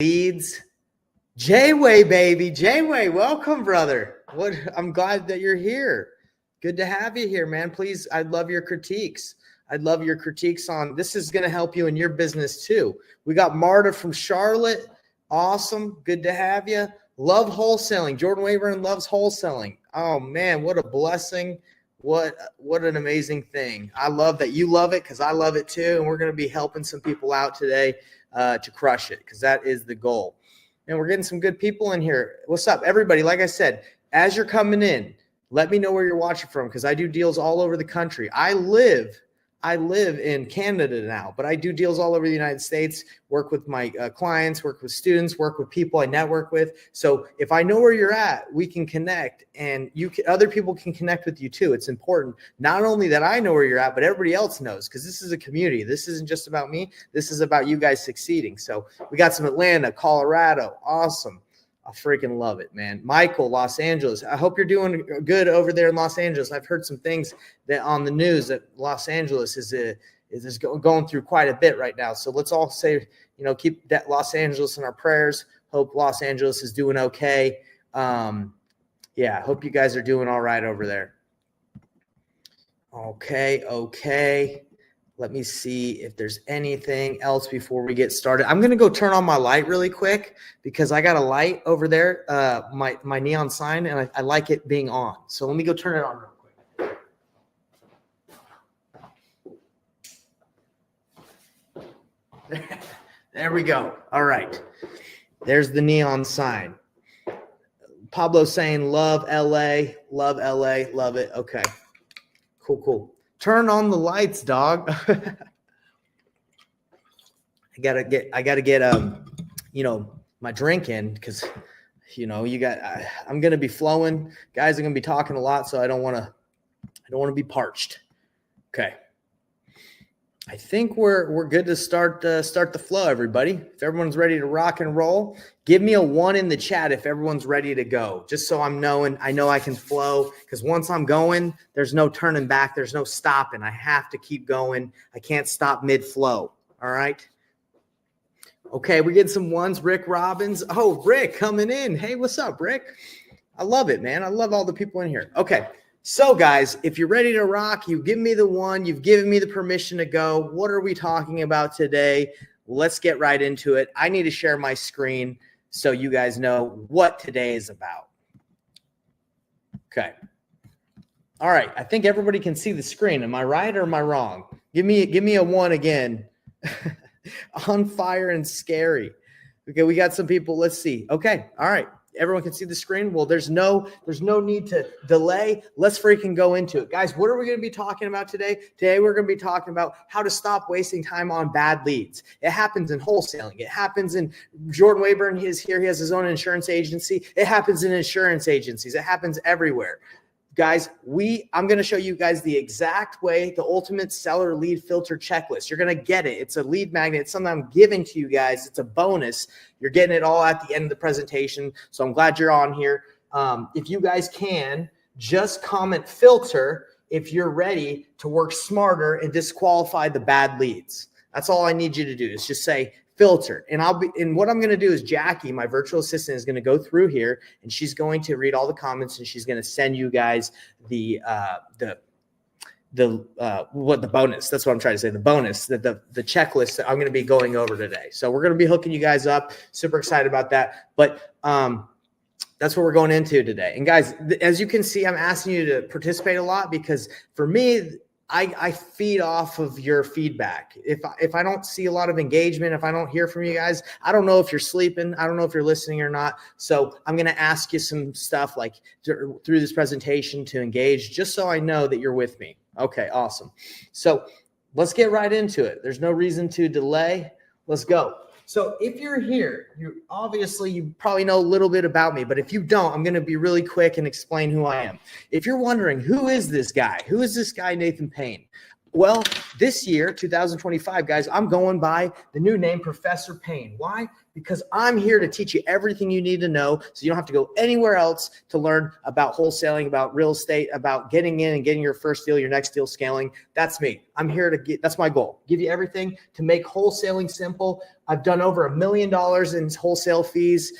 Leads. J-Way, baby. J-Way, welcome, brother. I'm glad that you're here. Good to have you here, man. Please, I'd love your critiques. I'd love your critiques on this. Is going to help you in your business too. We got Marta from Charlotte. Awesome. Good to have you. Love wholesaling. Jordan Wayburn loves wholesaling. Oh man, what a blessing. What an amazing thing. I love that you love it because I love it too. And we're going to be helping some people out today to crush it because that is the goal. And we're getting some good people in here. What's up, everybody? Like I said, as you're coming in, let me know where you're watching from because I do deals all over the country. I live in Canada now, but I do deals all over the United States, work with my clients, work with students, work with people I network with. So if I know where you're at, we can connect and other people can connect with you too. It's important not only that I know where you're at, but everybody else knows because this is a community. This isn't just about me. This is about you guys succeeding. So we got some Atlanta, Colorado. Awesome. I freaking love it, man. Michael, Los Angeles. I hope you're doing good over there in Los Angeles. I've heard some things that on the news that Los Angeles is going through quite a bit right now. So let's all say, keep that Los Angeles in our prayers. Hope Los Angeles is doing okay. Yeah, hope you guys are doing all right over there. Okay. Let me see if there's anything else before we get started. I'm going to go turn on my light really quick because I got a light over there, my neon sign, and I like it being on. So let me go turn it on real quick. There we go. All right. There's the neon sign. Pablo saying, love LA, love LA, love it. Okay. Cool. Turn on the lights, dog. I gotta get my drink in because I'm gonna be flowing. Guys are gonna be talking a lot, so I don't wanna be parched. Okay. I think we're good to start the flow, everybody. If everyone's ready to rock and roll, give me a 1 in the chat if everyone's ready to go, just so I know I can flow. Because once I'm going, there's no turning back. There's no stopping. I have to keep going. I can't stop mid-flow. All right. Okay, we're getting some ones. Rick Robbins. Oh, Rick coming in. Hey, what's up, Rick? I love it, man. I love all the people in here. Okay. So guys, if you're ready to rock, you give me the 1, you've given me the permission to go. What are we talking about today? Let's get right into it. I need to share my screen so you guys know what today is about. Okay. All right. I think everybody can see the screen. Am I right or am I wrong? Give me a 1 again. On fire and scary. Okay. We got some people. Let's see. Okay. All right. Everyone can see the screen. Well, there's no need to delay. Let's freaking go into it. Guys, what are we going to be talking about today? Today, we're going to be talking about how to stop wasting time on bad leads. It happens in wholesaling. It happens in Jordan Wayburn. He's here. He has his own insurance agency. It happens in insurance agencies. It happens everywhere. Guys, I'm going to show you guys the exact way, the ultimate seller lead filter checklist. You're going to get it. It's a lead magnet. It's something I'm giving to you guys. It's a bonus. You're getting it all at the end of the presentation. So I'm glad you're on here. If you guys can, just comment filter if you're ready to work smarter and disqualify the bad leads. That's all I need you to do is just say filter. And what I'm going to do is Jackie, my virtual assistant, is going to go through here and she's going to read all the comments and she's going to send you guys the bonus. That's what I'm trying to say. The bonus, the checklist that I'm going to be going over today. So we're going to be hooking you guys up. Super excited about that. But that's what we're going into today. And guys, as you can see, I'm asking you to participate a lot because for me, I feed off of your feedback. If I don't see a lot of engagement, if I don't hear from you guys, I don't know if you're sleeping. I don't know if you're listening or not. So I'm going to ask you some stuff like through this presentation to engage, just so I know that you're with me. Okay, awesome. So let's get right into it. There's no reason to delay. Let's go. So if you're here, you probably know a little bit about me, but if you don't, I'm going to be really quick and explain who I am. If you're wondering, who is this guy? Who is this guy, Nathan Payne? Well, this year, 2025, guys, I'm going by the new name, Professor Payne. Why? because I'm here to teach you everything you need to know so you don't have to go anywhere else to learn about wholesaling, about real estate, about getting in and getting your first deal, your next deal, scaling. That's me. I'm here to that's my goal. Give you everything to make wholesaling simple. I've done over $1 million in wholesale fees.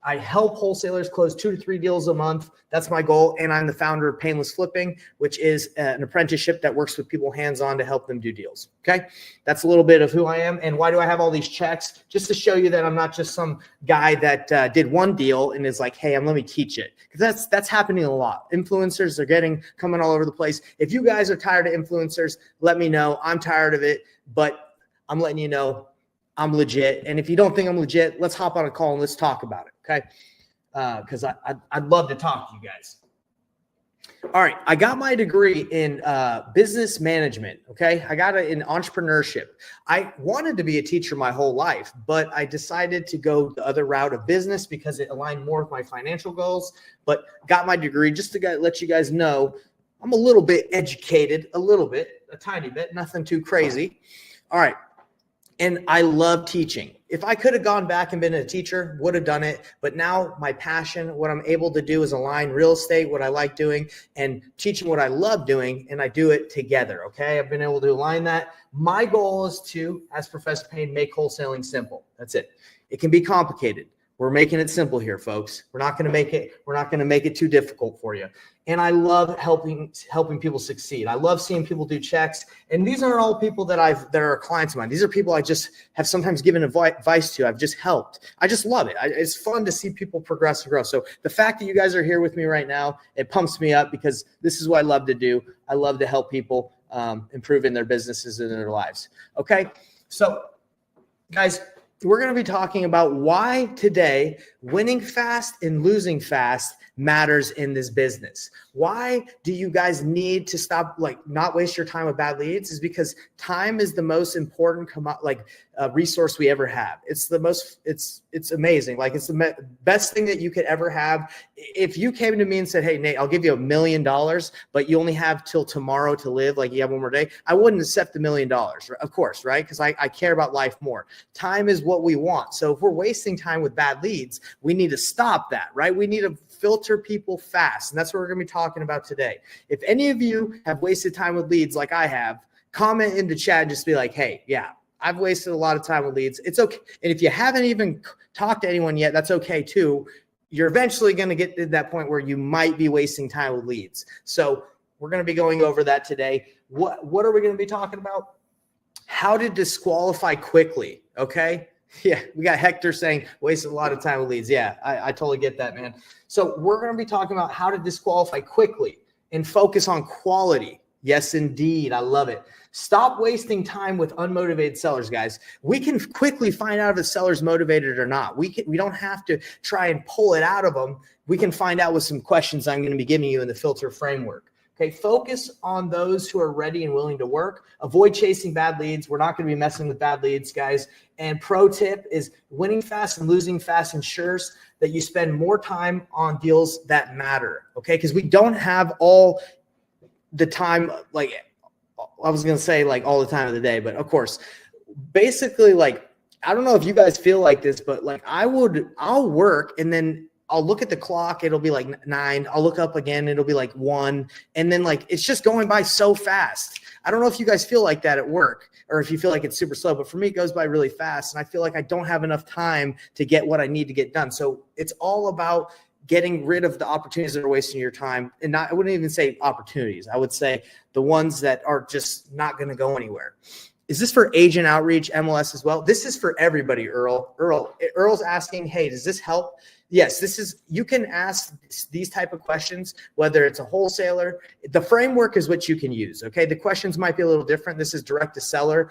I help wholesalers close 2 to 3 deals a month. That's my goal. And I'm the founder of Painless Flipping, which is an apprenticeship that works with people hands-on to help them do deals. Okay. That's a little bit of who I am. And why do I have all these checks? Just to show you that I'm not just some guy that did one deal and is like, hey, let me teach it. Because that's happening a lot. Influencers are coming all over the place. If you guys are tired of influencers, let me know. I'm tired of it, but I'm letting you know I'm legit. And if you don't think I'm legit, let's hop on a call and let's talk about it. Okay. Because I'd love to talk to you guys. All right. I got my degree in business management. Okay. I got it in entrepreneurship. I wanted to be a teacher my whole life, but I decided to go the other route of business because it aligned more with my financial goals, but got my degree just to let you guys know I'm a little bit educated, a tiny bit, nothing too crazy. All right. And I love teaching. If I could have gone back and been a teacher, would have done it. But now my passion, what I'm able to do is align real estate, what I like doing, and teaching what I love doing, and I do it together, okay? I've been able to align that. My goal is to, as Professor Payne, make wholesaling simple. That's it. It can be complicated. We're making it simple here, folks. We're not going to make it too difficult for you. And I love helping people succeed. I love seeing people do checks. And these aren't all people that are clients of mine. These are people I just have sometimes given advice to. I've just helped. I just love it. It's fun to see people progress and grow. So the fact that you guys are here with me right now, it pumps me up because this is what I love to do. I love to help people improve in their businesses and in their lives. Okay. So guys, we're going to be talking about why today winning fast and losing fast matters in this business. Why do you guys need to stop, not waste your time with bad leads? Is because time is the most important resource we ever have. It's the most, it's amazing. It's the best thing that you could ever have. If you came to me and said, hey, Nate, I'll give you $1 million, but you only have till tomorrow to live, you have one more day, I wouldn't accept the $1 million, of course, right? Because I care about life more. Time is what we want. So if we're wasting time with bad leads, we need to stop that, right? We need to filter people fast. And that's what we're going to be talking about today. If any of you have wasted time with leads like I have, comment in the chat and just be like, hey, yeah, I've wasted a lot of time with leads. It's okay. And if you haven't even talked to anyone yet, that's okay too. You're eventually going to get to that point where you might be wasting time with leads. So we're going to be going over that today. What are we going to be talking about? How to disqualify quickly. Okay. Yeah, we got Hector saying wasted a lot of time with leads. Yeah, I totally get that, man. So we're going to be talking about how to disqualify quickly and focus on quality. Yes, indeed. I love it. Stop wasting time with unmotivated sellers, guys. We can quickly find out if a seller's motivated or not. We don't have to try and pull it out of them. We can find out with some questions I'm going to be giving you in the filter framework. Okay, focus on those who are ready and willing to work. Avoid chasing bad leads. We're not going to be messing with bad leads, guys. And pro tip is winning fast and losing fast ensures that you spend more time on deals that matter. Okay, because we don't have all the time, I was going to say all the time of the day, but of course, basically, I don't know if you guys feel like this, but I'll work and then I'll look at the clock. It'll be 9. I'll look up again. It'll be 1. And then it's just going by so fast. I don't know if you guys feel like that at work or if you feel like it's super slow, but for me, it goes by really fast. And I feel like I don't have enough time to get what I need to get done. So it's all about getting rid of the opportunities that are wasting your time. And I wouldn't even say opportunities. I would say the ones that are just not going to go anywhere. Is this for agent outreach, MLS as well? This is for everybody, Earl. Earl's asking, hey, does this help? Yes, you can ask these type of questions, whether it's a wholesaler. The framework is what you can use, okay? The questions might be a little different. This is direct to seller.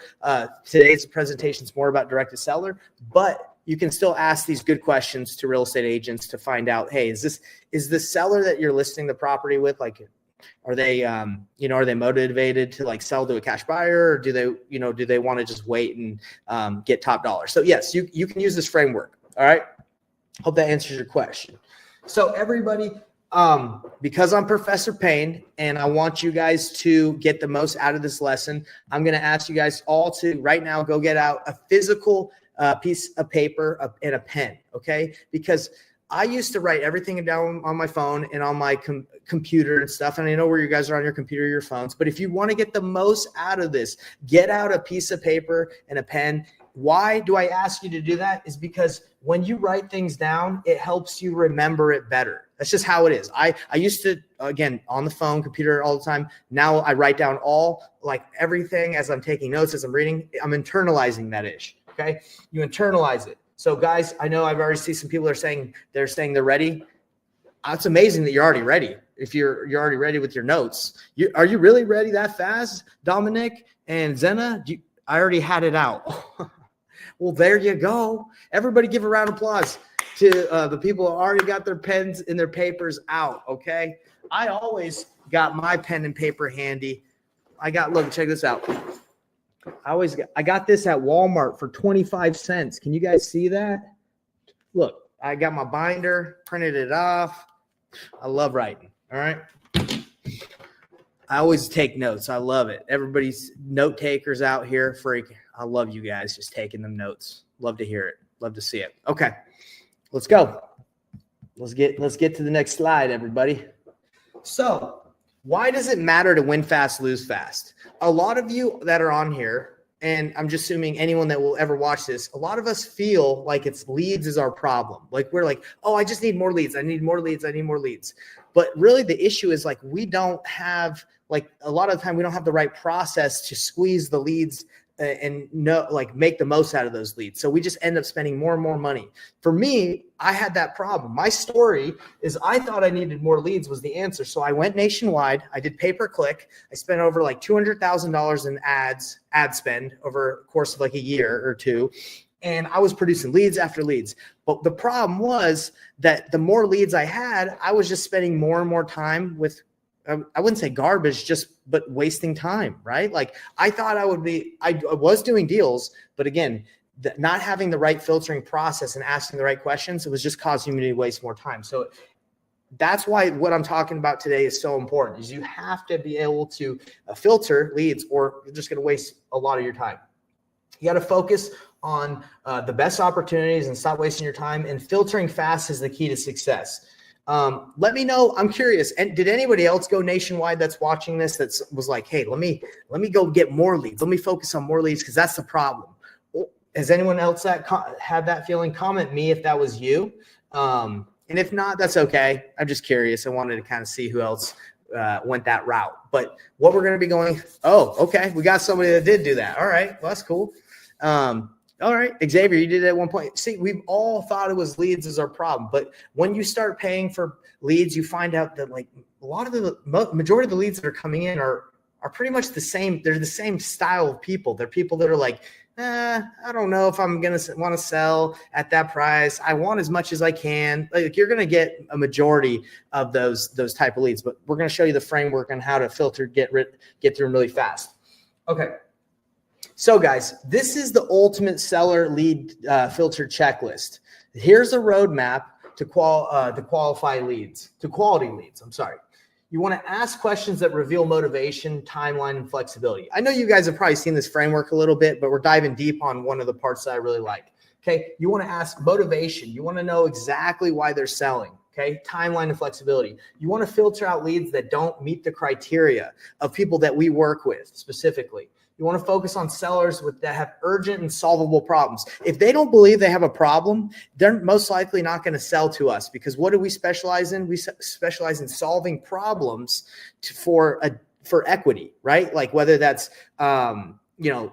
Today's presentation is more about direct to seller, but you can still ask these good questions to real estate agents to find out, hey, is the seller that you're listing the property with, are they motivated to sell to a cash buyer, or do they want to just wait and get top dollar? So yes, you can use this framework. All right. Hope that answers your question. So everybody, because I'm Professor Payne and I want you guys to get the most out of this lesson, I'm going to ask you guys all to right now go get out a physical a piece of paper and a pen, okay? Because I used to write everything down on my phone and on my computer and stuff. And I know where you guys are on your computer, your phones. But if you want to get the most out of this, get out a piece of paper and a pen. Why do I ask you to do that? Is because when you write things down, it helps you remember it better. That's just how it is. I used to, again, on the phone, computer all the time. Now I write down like everything as I'm taking notes, as I'm reading. I'm internalizing that ish. Okay. You internalize it. So guys, I know I've already seen some people are saying they're ready. It's amazing that you're already ready. If you're already ready with your notes, are you really ready that fast, Dominic and Zena? I already had it out. Well, there you go. Everybody give a round of applause to the people who already got their pens and their papers out. Okay. I always got my pen and paper handy. Look, check this out. I got this at Walmart for 25 cents. Can you guys see that? Look, I got my binder, printed it off. I love writing. All right. I always take notes. I love it. Everybody's note takers out here. I love you guys just taking them notes. Love to hear it. Love to see it. Okay. Let's go. Let's get to the next slide, everybody. So, why does it matter to win fast, lose fast? A lot of you that are on here, and I'm just assuming anyone that will ever watch this, a lot of us feel like it's leads is our problem. Like we're like, oh, I just need more leads. I need more leads. I need more leads. But really the issue is like we don't have, like a lot of the time we don't have the right process to squeeze the leads and make the most out of those leads. So we just end up spending more and more money. For me, I had that problem. My story is I thought I needed more leads was the answer. So I went nationwide. I did pay-per-click. I spent over like $200,000 in ad spend over the course of like a year or two. And I was producing leads after leads. But the problem was that the more leads I had, I was just spending more and more time with, I wouldn't say garbage, but wasting time, right? Like I thought I was doing deals, but again, not having the right filtering process and asking the right questions, it was just causing me to waste more time. So that's why what I'm talking about today is so important, is you have to be able to filter leads or you're just going to waste a lot of your time. You got to focus on the best opportunities and stop wasting your time, and filtering fast is the key to success. Let me know. I'm curious. And did anybody else go nationwide that's watching this that was like, hey, let me go get more leads. Let me focus on more leads because that's the problem. Has anyone else had that feeling? Comment me if that was you. And if not, that's okay. I'm just curious. I wanted to kind of see who else went that route. But what we're going to be going, oh, okay. We got somebody that did do that. All right. Well, that's cool. All right, Xavier, you did it at one point. See, we've all thought it was leads is our problem. But when you start paying for leads, you find out that like a lot of the majority of the leads that are coming in are pretty much the same. They're the same style of people. They're people that are like, I don't know if I'm going to want to sell at that price. I want as much as I can. Like you're going to get a majority of those type of leads, but we're going to show you the framework on how to filter, get through them really fast. Okay. So guys, this is the ultimate seller lead filter checklist. Here's a roadmap to quality leads. I'm sorry. You want to ask questions that reveal motivation, timeline, and flexibility. I know you guys have probably seen this framework a little bit, but we're diving deep on one of the parts that I really like. Okay. You want to ask motivation. You want to know exactly why they're selling. Okay. Timeline and flexibility. You want to filter out leads that don't meet the criteria of people that we work with specifically. You want to focus on sellers that have urgent and solvable problems. If they don't believe they have a problem, they're most likely not going to sell to us, because what do we specialize in? We specialize in solving problems for equity, right? Like whether that's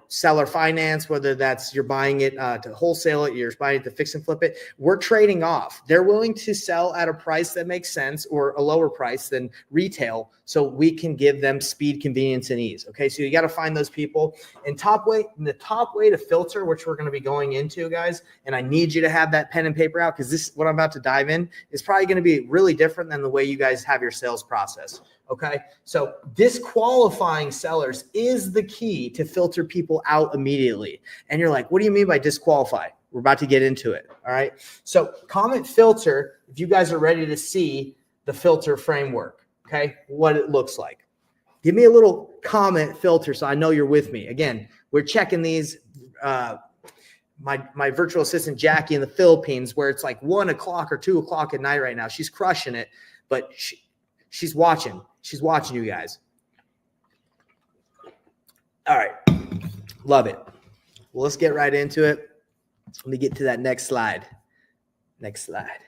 seller finance, whether that's you're buying it to wholesale it, you're buying it to fix and flip it. We're trading off. They're willing to sell at a price that makes sense or a lower price than retail, so we can give them speed, convenience, and ease. Okay, so you got to find those people. And the top way to filter, which we're going to be going into, guys, and I need you to have that pen and paper out, because this, what I'm about to dive in, is probably going to be really different than the way you guys have your sales process. Okay, so disqualifying sellers is the key to filter people out immediately. And you're like, what do you mean by disqualify? We're about to get into it. All right, so comment filter if you guys are ready to see the filter framework. Okay, what it looks like. Give me a little comment filter so I know you're with me. Again, we're checking these my virtual assistant Jackie in the Philippines, where it's like 1 o'clock or 2 o'clock at night right now. She's crushing it, but she's watching. She's watching you guys. All right. Love it. Well, let's get right into it. Let me get to that next slide. Next slide.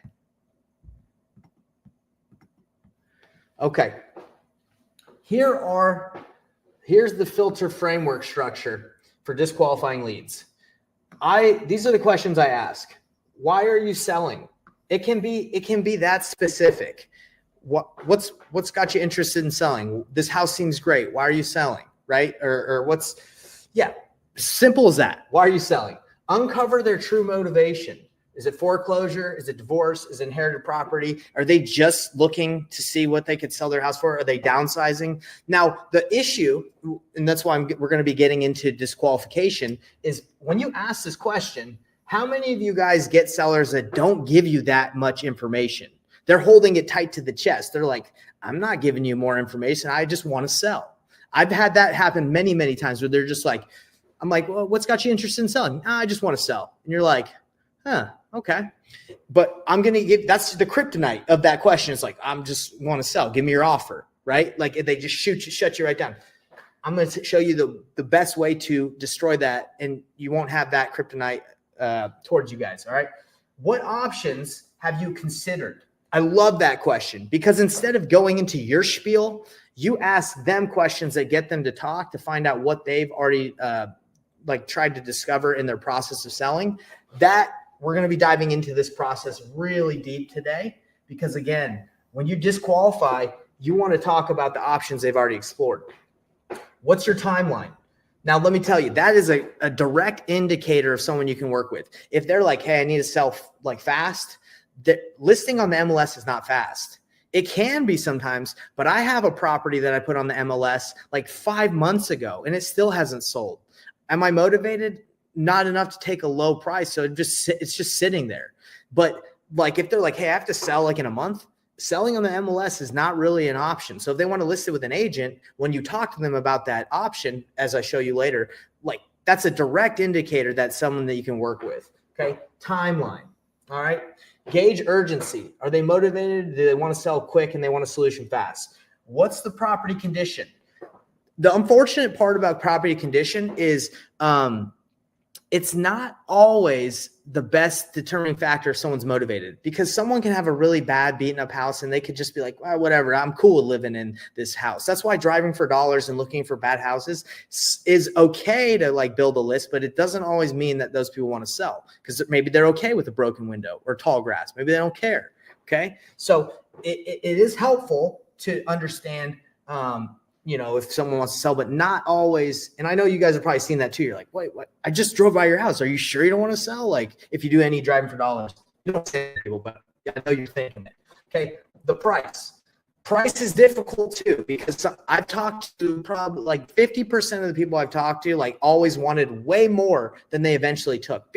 Okay. Here's the filter framework structure for disqualifying leads. These are the questions I ask. Why are you selling? It can be that specific. What's got you interested in selling? This house seems great. Why are you selling? Right? Or simple as that. Why are you selling? Uncover their true motivation. Is it foreclosure? Is it divorce? Is it inherited property? Are they just looking to see what they could sell their house for? Are they downsizing? Now, the issue, and that's why we're going to be getting into disqualification, is when you ask this question, how many of you guys get sellers that don't give you that much information? They're holding it tight to the chest. They're like, I'm not giving you more information. I just want to sell. I've had that happen many, many times where they're just like, I'm like, well, what's got you interested in selling? I just want to sell. And you're like, okay. But I'm going to give, that's the kryptonite of that question. It's like, I'm just want to sell. Give me your offer, right? Like if they just shut you right down. I'm going to show you the best way to destroy that. And you won't have that kryptonite towards you guys. All right. What options have you considered? I love that question because instead of going into your spiel, you ask them questions that get them to talk to find out what they've already tried to discover in their process of selling. That we're going to be diving into this process really deep today because, again, when you disqualify, you want to talk about the options they've already explored. What's your timeline? Now, let me tell you, that is a direct indicator of someone you can work with. If they're like, hey, I need to sell fast, the listing on the MLS is not fast. It can be sometimes, but I have a property that I put on the MLS like 5 months ago and it still hasn't sold. Am I motivated? Not enough to take a low price. So it's just sitting there. But like if they're like, hey, I have to sell like in a month, selling on the MLS is not really an option. So if they want to list it with an agent, when you talk to them about that option, as I show you later, like that's a direct indicator that's someone that you can work with. Okay. Timeline. All right. Gauge urgency. Are they motivated? Do they want to sell quick and they want a solution fast? What's the property condition? The unfortunate part about property condition is it's not always the best determining factor if someone's motivated, because someone can have a really bad beaten up house and they could just be like, well, whatever, I'm cool with living in this house. That's why driving for dollars and looking for bad houses is okay to like build a list, but it doesn't always mean that those people want to sell because maybe they're okay with a broken window or tall grass. Maybe they don't care. Okay. So it is helpful to understand, if someone wants to sell, but not always. And I know you guys have probably seen that too. You're like, wait, what? I just drove by your house. Are you sure you don't want to sell? Like if you do any driving for dollars, you don't say to people, but I know you're thinking it. Okay. The price is difficult too, because I've talked to probably like 50% of the people I've talked to, like always wanted way more than they eventually took.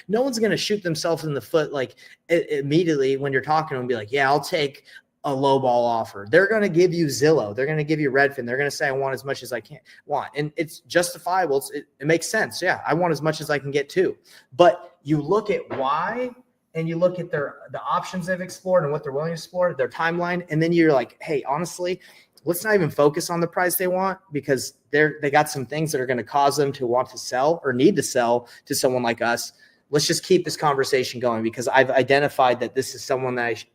No one's going to shoot themselves in the foot like immediately when you're talking to them and be like, yeah, I'll take a lowball offer. They're going to give you Zillow. They're going to give you Redfin. They're going to say, I want as much as I can want. And it's justifiable. It makes sense. Yeah. I want as much as I can get too. But you look at why, and you look at the options they've explored and what they're willing to explore, their timeline. And then you're like, hey, honestly, let's not even focus on the price they want, because they got some things that are going to cause them to want to sell or need to sell to someone like us. Let's just keep this conversation going, because I've identified that this is someone that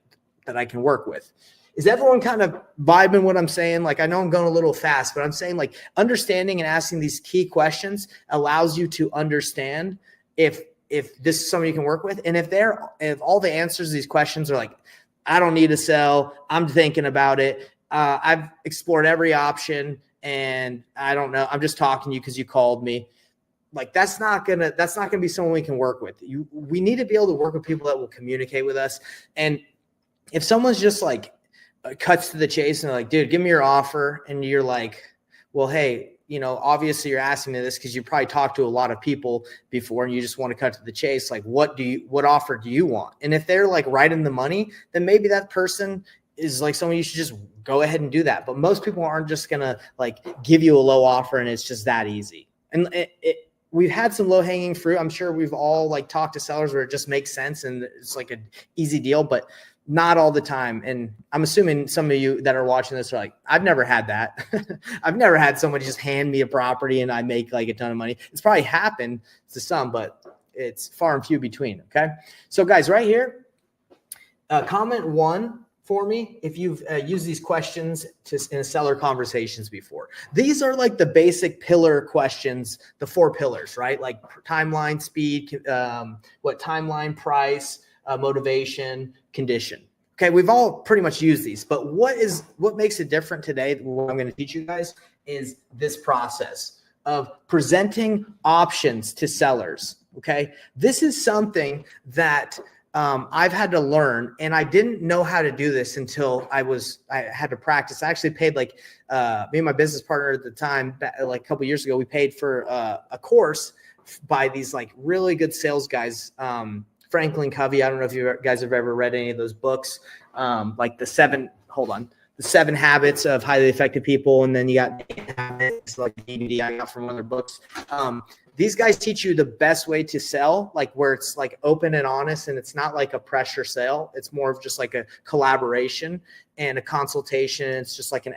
I can work with. Is everyone kind of vibing what I'm saying? Like, I know I'm going a little fast, but I'm saying like understanding and asking these key questions allows you to understand if this is someone you can work with. And if all the answers to these questions are like, I don't need to sell, I'm thinking about it, I've explored every option and I don't know, I'm just talking to you because you called me. Like that's not gonna be someone we can work with. We need to be able to work with people that will communicate with us. And if someone's just like cuts to the chase and they're like, dude, give me your offer. And you're like, well, hey, obviously you're asking me this because you probably talked to a lot of people before and you just want to cut to the chase. Like, what offer do you want? And if they're like right in the money, then maybe that person is like someone you should just go ahead and do that. But most people aren't just going to like give you a low offer and it's just that easy. And we've had some low hanging fruit. I'm sure we've all like talked to sellers where it just makes sense and it's like an easy deal, but not all the time. And I'm assuming some of you that are watching this are like, I've never had that. I've never had somebody just hand me a property and I make like a ton of money. It's probably happened to some, but it's far and few between. Okay. So guys, right here, comment 1 for me if you've used these questions in seller conversations before. These are like the basic pillar questions, the 4 pillars, right? Like timeline, speed, what timeline, price, motivation, condition. Okay, we've all pretty much used these, but what makes it different today, what I'm going to teach you guys, is this process of presenting options to sellers. Okay, this is something that I've had to learn, and I didn't know how to do this until I had to practice. I actually paid like me and my business partner at the time, like a couple of years ago, we paid for a course by these like really good sales guys. Franklin Covey. I don't know if you guys have ever read any of those books, like the 7 Habits of Highly Effective People. And then you got Habits, like the DVD I got from one of their books. These guys teach you the best way to sell, like where it's like open and honest, and it's not like a pressure sale. It's more of just like a collaboration and a consultation. It's just like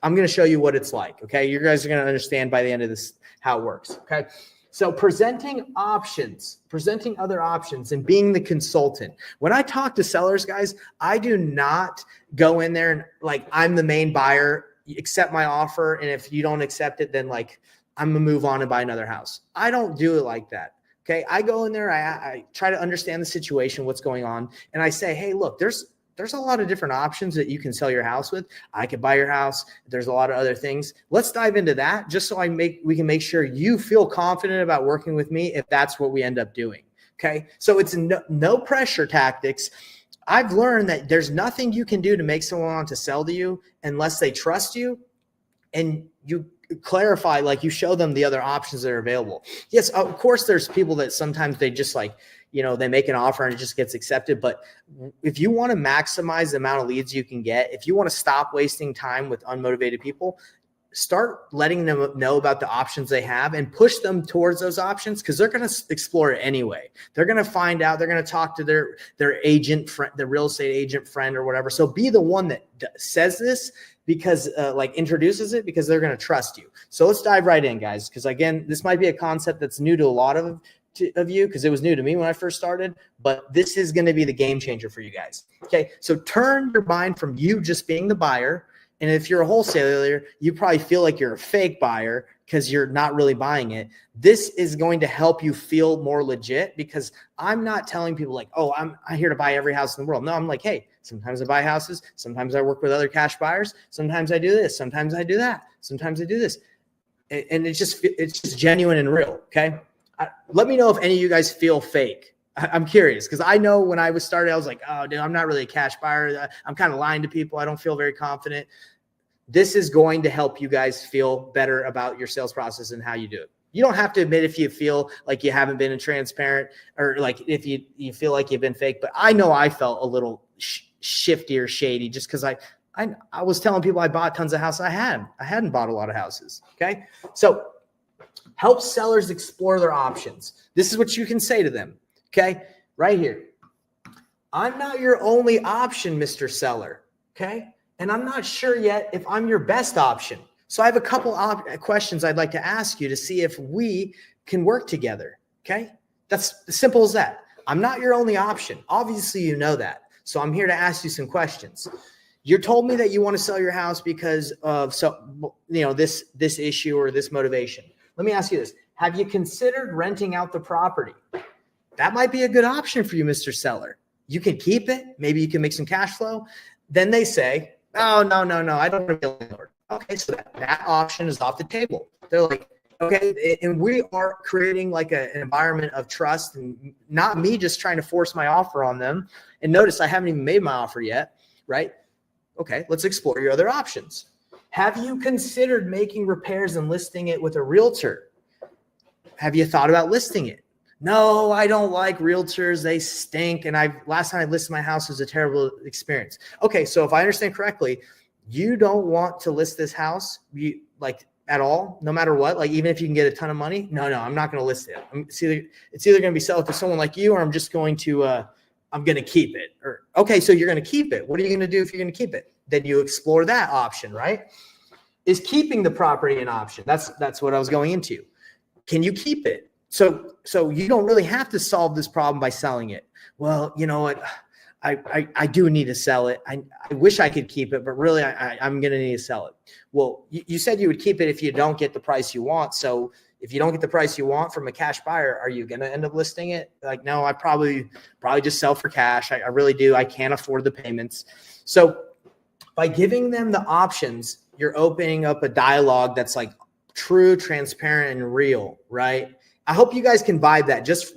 I'm going to show you what it's like. Okay. You guys are going to understand by the end of this how it works. Okay. So presenting other options and being the consultant. When I talk to sellers, guys, I do not go in there and like, I'm the main buyer, accept my offer. And if you don't accept it, then like, I'm going to move on and buy another house. I don't do it like that. Okay. I go in there, I try to understand the situation, what's going on. And I say, hey, look, there's a lot of different options that you can sell your house with. I could buy your house. There's a lot of other things. Let's dive into that just so we can make sure you feel confident about working with me if that's what we end up doing. Okay. So it's no pressure tactics. I've learned that there's nothing you can do to make someone want to sell to you unless they trust you and you clarify, like you show them the other options that are available. Yes, of course, there's people that sometimes they just like, they make an offer and it just gets accepted. But if you want to maximize the amount of leads you can get, if you want to stop wasting time with unmotivated people, start letting them know about the options they have and push them towards those options, because they're going to explore it anyway. They're going to find out. They're going to talk to their agent friend, the real estate agent friend or whatever. So be the one that says this, because like introduces it, because they're going to trust you. So let's dive right in, guys, because again, this might be a concept that's new to a lot of you, because it was new to me when I first started, but this is going to be the game changer for you guys. Okay. So turn your mind from you just being the buyer. And if you're a wholesaler, you probably feel like you're a fake buyer because you're not really buying it. This is going to help you feel more legit, because I'm not telling people like, oh, I'm here to buy every house in the world. No, I'm like, hey, sometimes I buy houses. Sometimes I work with other cash buyers. Sometimes I do this. Sometimes I do that. Sometimes I do this. And it's just genuine and real. Okay. Let me know if any of you guys feel fake. I'm curious, because I know when I was started, I was like, oh, dude, I'm not really a cash buyer. I'm kind of lying to people. I don't feel very confident. This is going to help you guys feel better about your sales process and how you do it. You don't have to admit if you feel like you haven't been transparent, or like if you feel like you've been fake. But I know I felt a little shifty or shady just because I was telling people I bought tons of houses. I hadn't bought a lot of houses. Okay. So help sellers explore their options. This is what you can say to them. Okay. Right here. I'm not your only option, Mr. Seller. Okay. And I'm not sure yet if I'm your best option. So I have a couple questions I'd like to ask you to see if we can work together. Okay. That's as simple as that. I'm not your only option. Obviously, you know that. So I'm here to ask you some questions. You told me that you want to sell your house because of this issue or this motivation. Let me ask you this. Have you considered renting out the property? That might be a good option for you, Mr. Seller. You can keep it. Maybe you can make some cash flow. Then they say, oh, no, I don't want to be a landlord. Okay, so that option is off the table. They're like, okay, and we are creating like an environment of trust, and not me just trying to force my offer on them. And notice I haven't even made my offer yet, right? Okay, let's explore your other options. Have you considered making repairs and listing it with a realtor? Have you thought about listing it? No, I don't like realtors. They stink. And last time I listed my house was a terrible experience. Okay, so if I understand correctly, you don't want to list this house. at all, no matter what? Like, even if you can get a ton of money? No, I'm not going to list it. It's either going to be sell it to someone like you, or I'm just going to, I'm going to keep it. Or, okay, so you're going to keep it. What are you going to do if you're going to keep it? Then you explore that option, right? Is keeping the property an option? That's what I was going into. Can you keep it? So you don't really have to solve this problem by selling it. Well, you know what? I do need to sell it. I wish I could keep it, but really I'm going to need to sell it. Well, you said you would keep it if you don't get the price you want. So if you don't get the price you want from a cash buyer, are you going to end up listing it? Like, no, I probably just sell for cash. I really do. I can't afford the payments. So by giving them the options, you're opening up a dialogue that's like true, transparent, and real, right? I hope you guys can vibe that just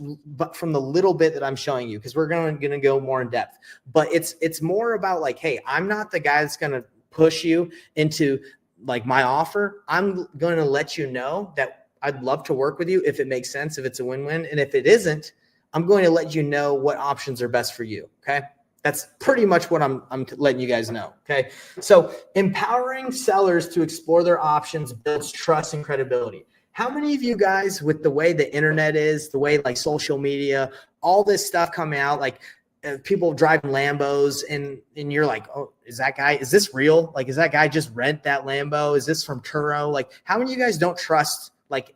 from the little bit that I'm showing you, because we're going to go more in depth. But it's more about like, hey, I'm not the guy that's going to push you into like my offer. I'm going to let you know that I'd love to work with you if it makes sense, if it's a win-win. And if it isn't, I'm going to let you know what options are best for you. Okay. That's pretty much what I'm letting you guys know. Okay. So empowering sellers to explore their options builds trust and credibility. How many of you guys, with the way the internet is, the way like social media, all this stuff coming out, like people driving Lambos, and you're like, oh, is this real? Like, is that guy just rent that Lambo? Is this from Turo? Like, how many of you guys don't trust like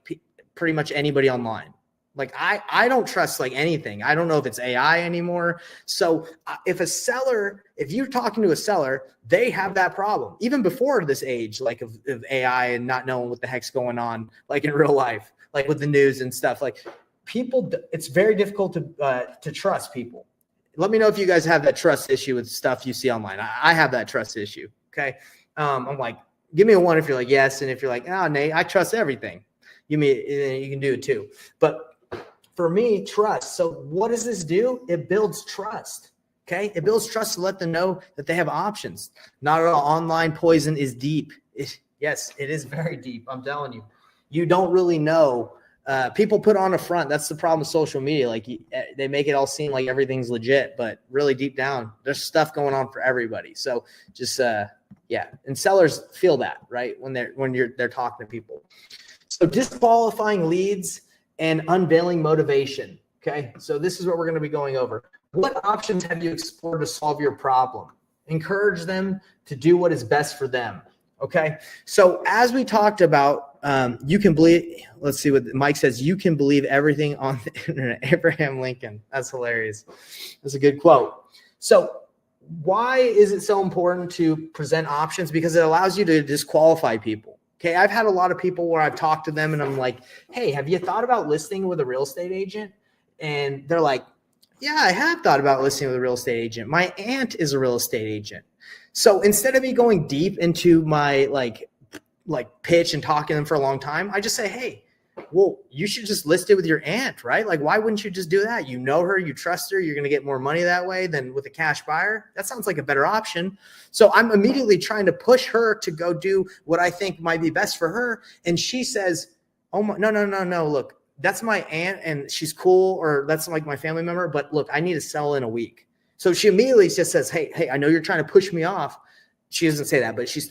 pretty much anybody online? Like I don't trust like anything. I don't know if it's AI anymore. So if you're talking to a seller, they have that problem even before this age, like of AI and not knowing what the heck's going on, like in real life, like with the news and stuff. Like people, it's very difficult to trust people. Let me know if you guys have that trust issue with stuff you see online. I have that trust issue. Okay. I'm like, give me a 1 if you're like, yes. And if you're like, oh, Nate, I trust everything. You can do it too. But for me, trust. So what does this do? It builds trust. Okay. It builds trust to let them know that they have options. Not all online poison is deep. Yes, it is very deep. I'm telling you, you don't really know. People put on a front. That's the problem with social media. Like they make it all seem like everything's legit, but really deep down, there's stuff going on for everybody. So just, yeah. And sellers feel that, right? When they're talking to people. So disqualifying leads and unveiling motivation. Okay. So this is what we're going to be going over. What options have you explored to solve your problem? Encourage them to do what is best for them. Okay. So as we talked about, you can believe, let's see what Mike says. You can believe everything on the internet. Abraham Lincoln. That's hilarious. That's a good quote. So why is it so important to present options? Because it allows you to disqualify people. Okay, I've had a lot of people where I've talked to them and I'm like, hey, have you thought about listing with a real estate agent? And they're like, yeah, I have thought about listing with a real estate agent. My aunt is a real estate agent. So instead of me going deep into my like pitch and talking to them for a long time, I just say, hey, well, you should just list it with your aunt, right? Like, why wouldn't you just do that? You know her, you trust her, you're going to get more money that way than with a cash buyer. That sounds like a better option. So I'm immediately trying to push her to go do what I think might be best for her. And she says, oh, no. Look, that's my aunt and she's cool, or that's like my family member. But look, I need to sell in a week. So she immediately just says, hey, I know you're trying to push me off. She doesn't say that, but she's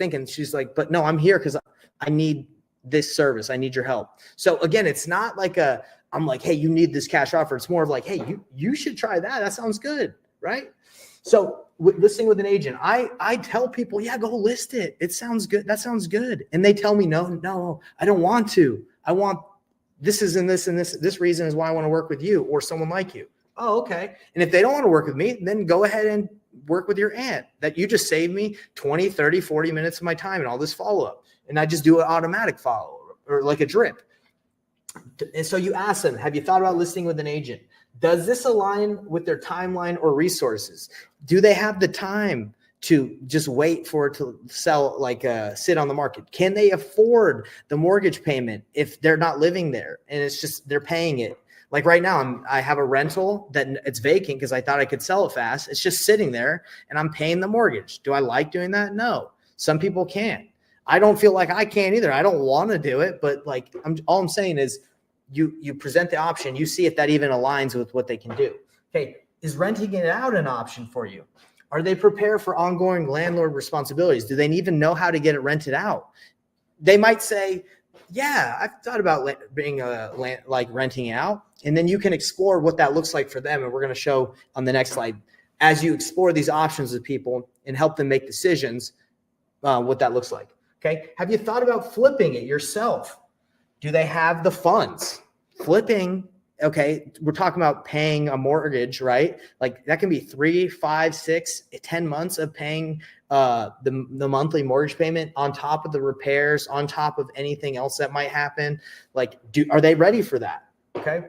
like, but no, I'm here because I need this service. I need your help. So again, it's not like I'm like, hey, you need this cash offer. It's more of like, hey, you should try that. That sounds good. Right. So listing with an agent, I tell people, yeah, go list it. It sounds good. That sounds good. And they tell me, no, I don't want to. I want this and this reason is why I want to work with you or someone like you. Oh, okay. And if they don't want to work with me, then go ahead and work with your aunt. That you just saved me 20, 30, 40 minutes of my time and all this follow-up. And I just do an automatic follow or like a drip. And so you ask them, have you thought about listing with an agent? Does this align with their timeline or resources? Do they have the time to just wait for it to sell, like sit on the market? Can they afford the mortgage payment if they're not living there and it's just they're paying it? Like right now, I have a rental that it's vacant because I thought I could sell it fast. It's just sitting there and I'm paying the mortgage. Do I like doing that? No. Some people can't. I don't feel like I can either. I don't want to do it, but like all I'm saying is you present the option, you see if that even aligns with what they can do. Okay, is renting it out an option for you? Are they prepared for ongoing landlord responsibilities? Do they even know how to get it rented out? they might say, yeah, I've thought about being like renting out. And then you can explore what that looks like for them. And we're going to show on the next slide, as you explore these options with people and help them make decisions, what that looks like. Okay. Have you thought about flipping it yourself? Do they have the funds? Flipping, okay, we're talking about paying a mortgage, right? Like that can be 3, 5, 6, 10 months of paying the monthly mortgage payment on top of the repairs, on top of anything else that might happen. Like, are they ready for that? Okay.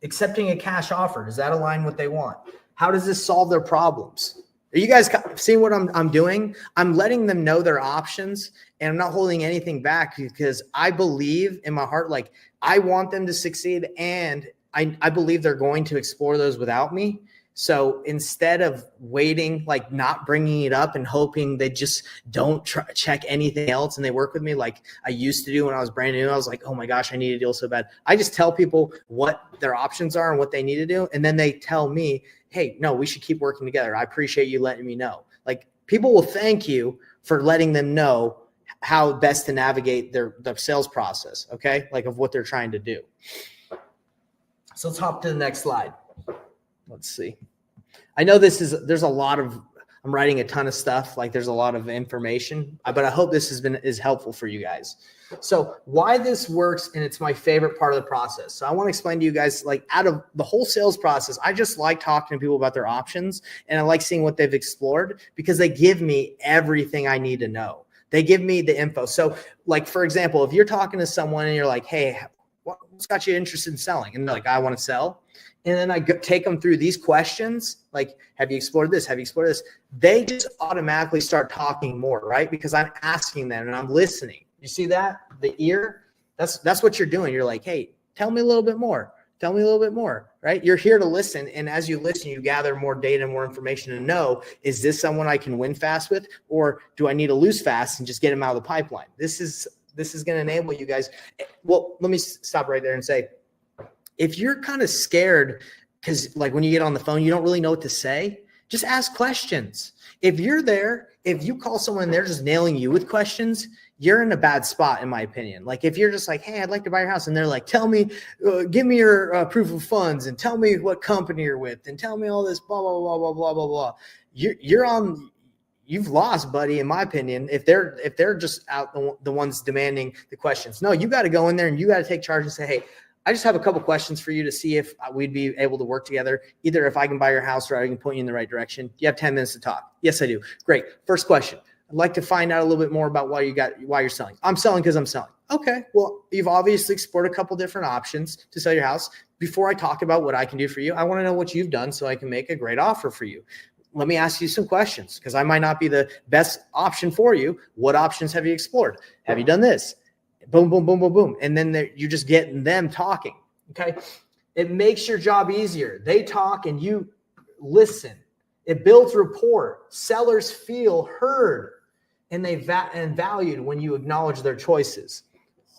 Accepting a cash offer, does that align what they want? How does this solve their problems? Are you guys seeing what I'm doing? I'm letting them know their options, and I'm not holding anything back because I believe in my heart, like I want them to succeed, and I believe they're going to explore those without me. So instead of waiting, like not bringing it up and hoping they just don't check anything else and they work with me like I used to do when I was brand new, I was like, oh my gosh, I need a deal so bad. I just tell people what their options are and what they need to do. And then they tell me, hey, no, we should keep working together. I appreciate you letting me know. Like people will thank you for letting them know how best to navigate their sales process. Okay. Like of what they're trying to do. So let's hop to the next slide. Let's see. I know there's a lot of, I'm writing a ton of stuff. Like there's a lot of information, but I hope this is helpful for you guys. So why this works, and it's my favorite part of the process. So I want to explain to you guys, like out of the whole sales process, I just like talking to people about their options, and I like seeing what they've explored because they give me everything I need to know. They give me the info. So like, for example, if you're talking to someone and you're like, hey, what's got you interested in selling? And they're like, I want to sell. And then I take them through these questions, like, have you explored this? Have you explored this? They just automatically start talking more, right? Because I'm asking them and I'm listening. You see that? The ear, that's what you're doing. You're like, hey, tell me a little bit more. Tell me a little bit more, right? You're here to listen. And as you listen, you gather more data, more information to know, is this someone I can win fast with? Or do I need to lose fast and just get them out of the pipeline? This is going to enable you guys. Well, let me stop right there and say, if you're kind of scared because like when you get on the phone, you don't really know what to say, just ask questions. If you're there, if you call someone and they're just nailing you with questions, you're in a bad spot, in my opinion. Like if you're just like, hey, I'd like to buy your house. And they're like, tell me, give me your proof of funds and tell me what company you're with and tell me all this, blah, blah, blah, blah, blah, blah, blah. You've lost, buddy, in my opinion, if they're just out the ones demanding the questions. No, you got to go in there and you got to take charge and say, hey, I just have a couple questions for you to see if we'd be able to work together. Either if I can buy your house or I can point you in the right direction. You have 10 minutes to talk. Yes, I do. Great. First question. I'd like to find out a little bit more about why you're selling. I'm selling because I'm selling. Okay. Well, you've obviously explored a couple different options to sell your house. Before I talk about what I can do for you, I want to know what you've done so I can make a great offer for you. Let me ask you some questions because I might not be the best option for you. What options have you explored? Have you done this? Boom, boom, boom, boom, boom. And then you're just getting them talking. Okay. It makes your job easier. They talk and you listen. It builds rapport. Sellers feel heard and and valued when you acknowledge their choices.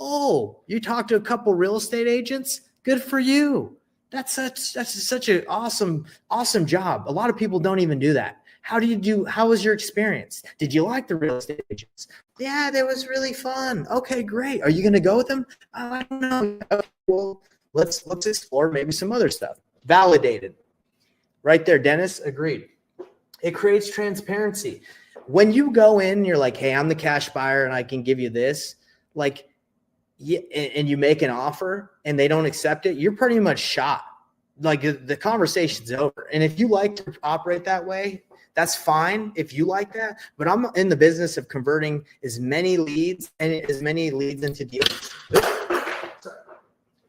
Oh, you talked to a couple real estate agents? Good for you. That's such an awesome job. A lot of people don't even do that. How was your experience? Did you like the real estate agents? Yeah, that was really fun. Okay, great. Are you going to go with them? I don't know. Okay, well, let's explore maybe some other stuff. Validated. Right there, Dennis, agreed. It creates transparency. When you go in, you're like, hey, I'm the cash buyer and I can give you this. Like, and you make an offer and they don't accept it, you're pretty much shot. Like the conversation's over. And if you like to operate that way, that's fine if you like that, but I'm in the business of converting as many leads into deals,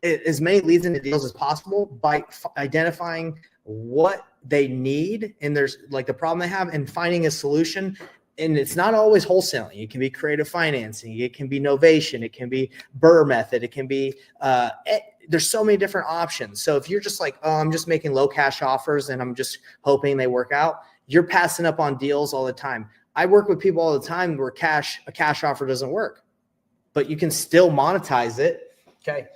as possible by identifying what they need and there's like the problem they have and finding a solution. And it's not always wholesaling. It can be creative financing. It can be novation. It can be Burr method. It can be, there's so many different options. So if you're just like, oh, I'm just making low cash offers and I'm just hoping they work out, you're passing up on deals all the time. I work with people all the time where a cash offer doesn't work, but you can still monetize it. Okay.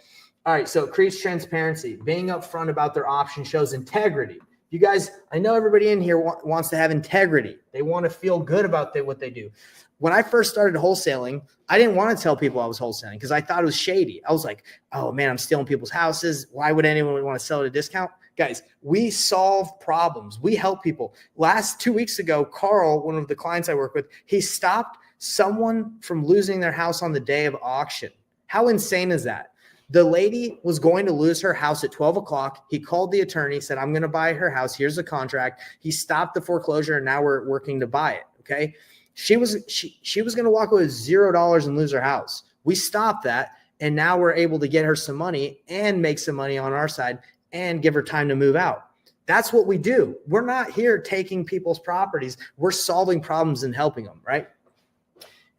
All right. So it creates transparency. Being upfront about their option shows integrity. You guys, I know everybody in here wants to have integrity. They want to feel good about what they do. When I first started wholesaling, I didn't want to tell people I was wholesaling because I thought it was shady. I was like, oh man, I'm stealing people's houses. Why would anyone want to sell at a discount? Guys, we solve problems. We help people. Last 2 weeks ago, Carl, one of the clients I work with, he stopped someone from losing their house on the day of auction. How insane is that? The lady was going to lose her house at 12 o'clock. He called the attorney, said, I'm going to buy her house. Here's the contract. He stopped the foreclosure, and now we're working to buy it. Okay. She was going to walk away with $0 and lose her house. We stopped that. And now we're able to get her some money and make some money on our side and give her time to move out. That's what we do. We're not here taking people's properties. We're solving problems and helping them, right?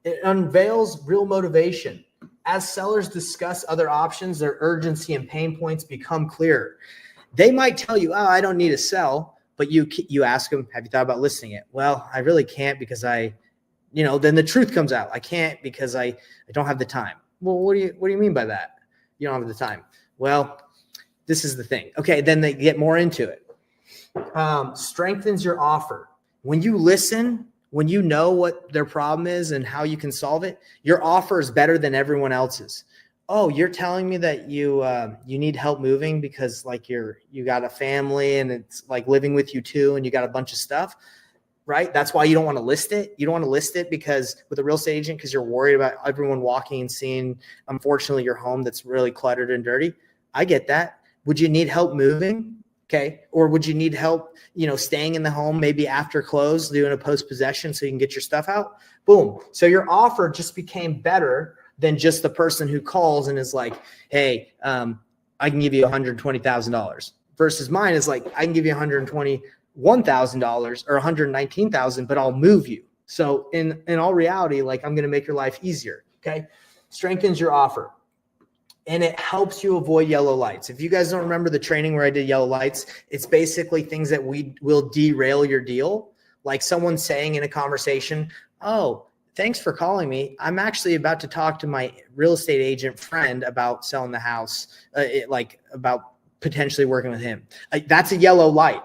It unveils real motivation. As sellers discuss other options, their urgency and pain points become clearer. They might tell you, oh, I don't need to sell, but you ask them, have you thought about listing it? Well, I really can't because then the truth comes out. I can't because I don't have the time. Well, what do you mean by that? You don't have the time. Well, this is the thing. Okay, then they get more into it. Strengthens your offer. When you listen, when you know what their problem is and how you can solve it, your offer is better than everyone else's. Oh, you're telling me that you need help moving because like you got a family and it's like living with you too, and you got a bunch of stuff, right? That's why you don't want to list it. You don't want to list it because with a real estate agent, because you're worried about everyone walking and seeing, unfortunately, your home that's really cluttered and dirty. I get that. Would you need help moving? Okay. Or would you need help, staying in the home, maybe after close, doing a post-possession so you can get your stuff out? Boom. So your offer just became better than just the person who calls and is like, hey, I can give you $120,000 versus mine is like, I can give you $121,000 or $119,000, but I'll move you. So in all reality, like I'm going to make your life easier. Okay. Strengthens your offer. And it helps you avoid yellow lights. If you guys don't remember the training where I did yellow lights, it's basically things that will derail your deal. Like someone saying in a conversation, oh, thanks for calling me. I'm actually about to talk to my real estate agent friend about selling the house, about potentially working with him. That's a yellow light.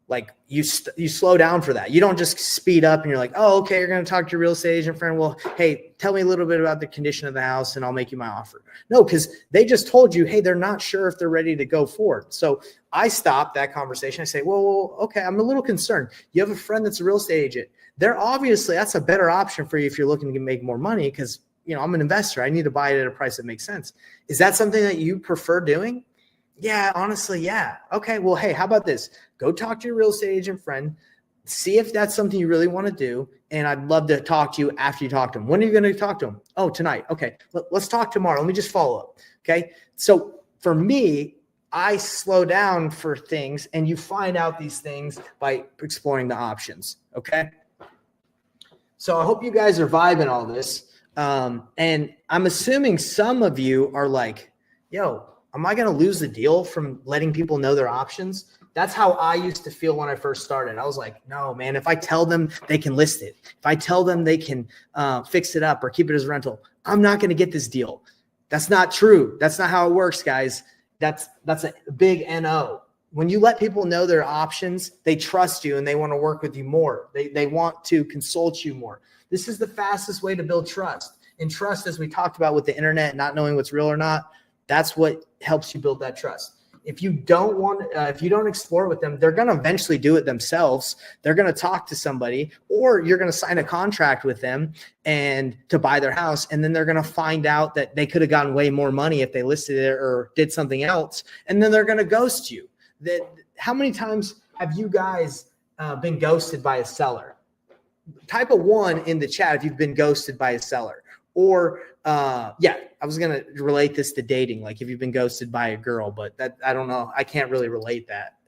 Like you slow down for that. You don't just speed up and you're like, oh, okay, you're going to talk to your real estate agent friend. Well, hey, tell me a little bit about the condition of the house and I'll make you my offer. No, because they just told you, hey, they're not sure if they're ready to go forward. So I stop that conversation. I say, well, okay, I'm a little concerned. You have a friend that's a real estate agent. That's a better option for you if you're looking to make more money because, I'm an investor. I need to buy it at a price that makes sense. Is that something that you prefer doing? Yeah, honestly, yeah. Okay, well, hey, how about this? Go talk to your real estate agent friend, see if that's something you really want to do, and I'd love to talk to you after you talk to him. When are you going to talk to him? Oh, tonight. Okay, let's talk tomorrow. Let me just follow up. Okay, so for me, I slow down for things, and you find out these things by exploring the options, okay? So I hope you guys are vibing all this, and I'm assuming some of you are like, yo, am I going to lose the deal from letting people know their options? That's how I used to feel when I first started. I was like, no, man, if I tell them they can list it, if I tell them they can fix it up or keep it as rental, I'm not going to get this deal. That's not true. That's not how it works, guys. That's a big NO. When you let people know their options, they trust you and they want to work with you more. They want to consult you more. This is the fastest way to build trust. And trust, as we talked about with the internet, not knowing what's real or not, that's what helps you build that trust. If you don't explore with them, they're going to eventually do it themselves. They're going to talk to somebody, or you're going to sign a contract with them and to buy their house. And then they're going to find out that they could have gotten way more money if they listed it or did something else. And then they're going to ghost you. How many times have you guys been ghosted by a seller? Type a 1 in the chat if you've been ghosted by a seller. Or I was going to relate this to dating, like if you've been ghosted by a girl, but that I don't know. I can't really relate that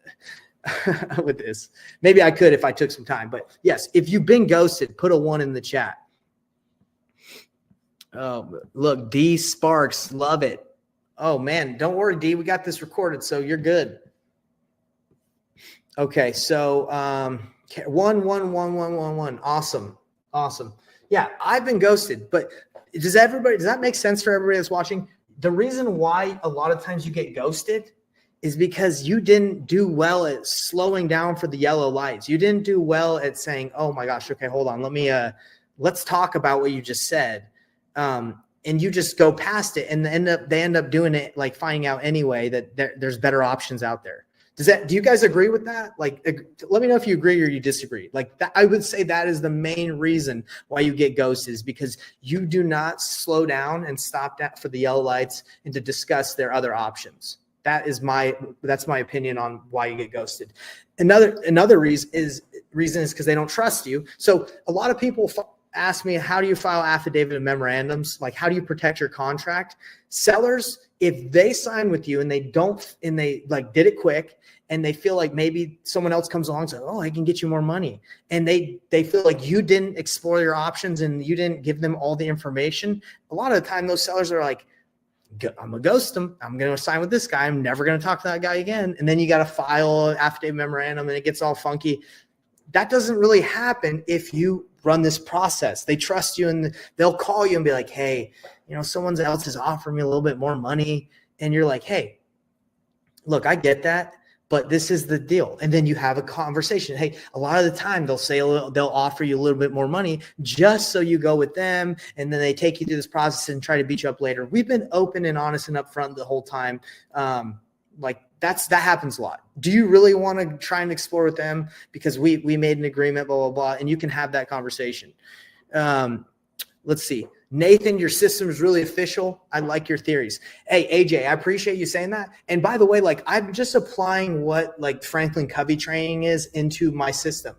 with this. Maybe I could if I took some time, but yes, if you've been ghosted, put a 1 in the chat. Oh, look, D Sparks, love it. Oh man, don't worry, D, we got this recorded, so you're good. Okay, so 1. Awesome. Yeah, I've been ghosted, but does that make sense for everybody that's watching? The reason why a lot of times you get ghosted is because you didn't do well at slowing down for the yellow lights. You didn't do well at saying, oh my gosh, okay, hold on. Let's talk about what you just said. And you just go past it and they end up doing it, like finding out anyway that there's better options out there. Do you guys agree with that? Like, let me know if you agree or you disagree. Like that, I would say that is the main reason why you get ghosted, is because you do not slow down and stop that for the yellow lights and to discuss their other options. That's my opinion on why you get ghosted. Another reason is because they don't trust you. So a lot of people ask me, how do you file affidavit and memorandums? Like, how do you protect your contract? Sellers, if they sign with you and they like did it quick and they feel like maybe someone else comes along and says, oh, I can get you more money. And they feel like you didn't explore your options and you didn't give them all the information. A lot of the time those sellers are like, I'm gonna ghost them. I'm gonna sign with this guy. I'm never gonna talk to that guy again. And then you got to file an affidavit memorandum and it gets all funky. That doesn't really happen if you run this process. They trust you and they'll call you and be like, hey, someone else is offering me a little bit more money. And you're like, hey, look, I get that, but this is the deal. And then you have a conversation. Hey, a lot of the time they'll offer you a little bit more money just so you go with them. And then they take you through this process and try to beat you up later. We've been open and honest and upfront the whole time. That happens a lot. Do you really want to try and explore with them? Because we made an agreement, blah, blah, blah, and you can have that conversation. Let's see. Nathan, your system is really official. I like your theories. Hey, AJ, I appreciate you saying that. And by the way, like, I'm just applying what like Franklin Covey training is into my system.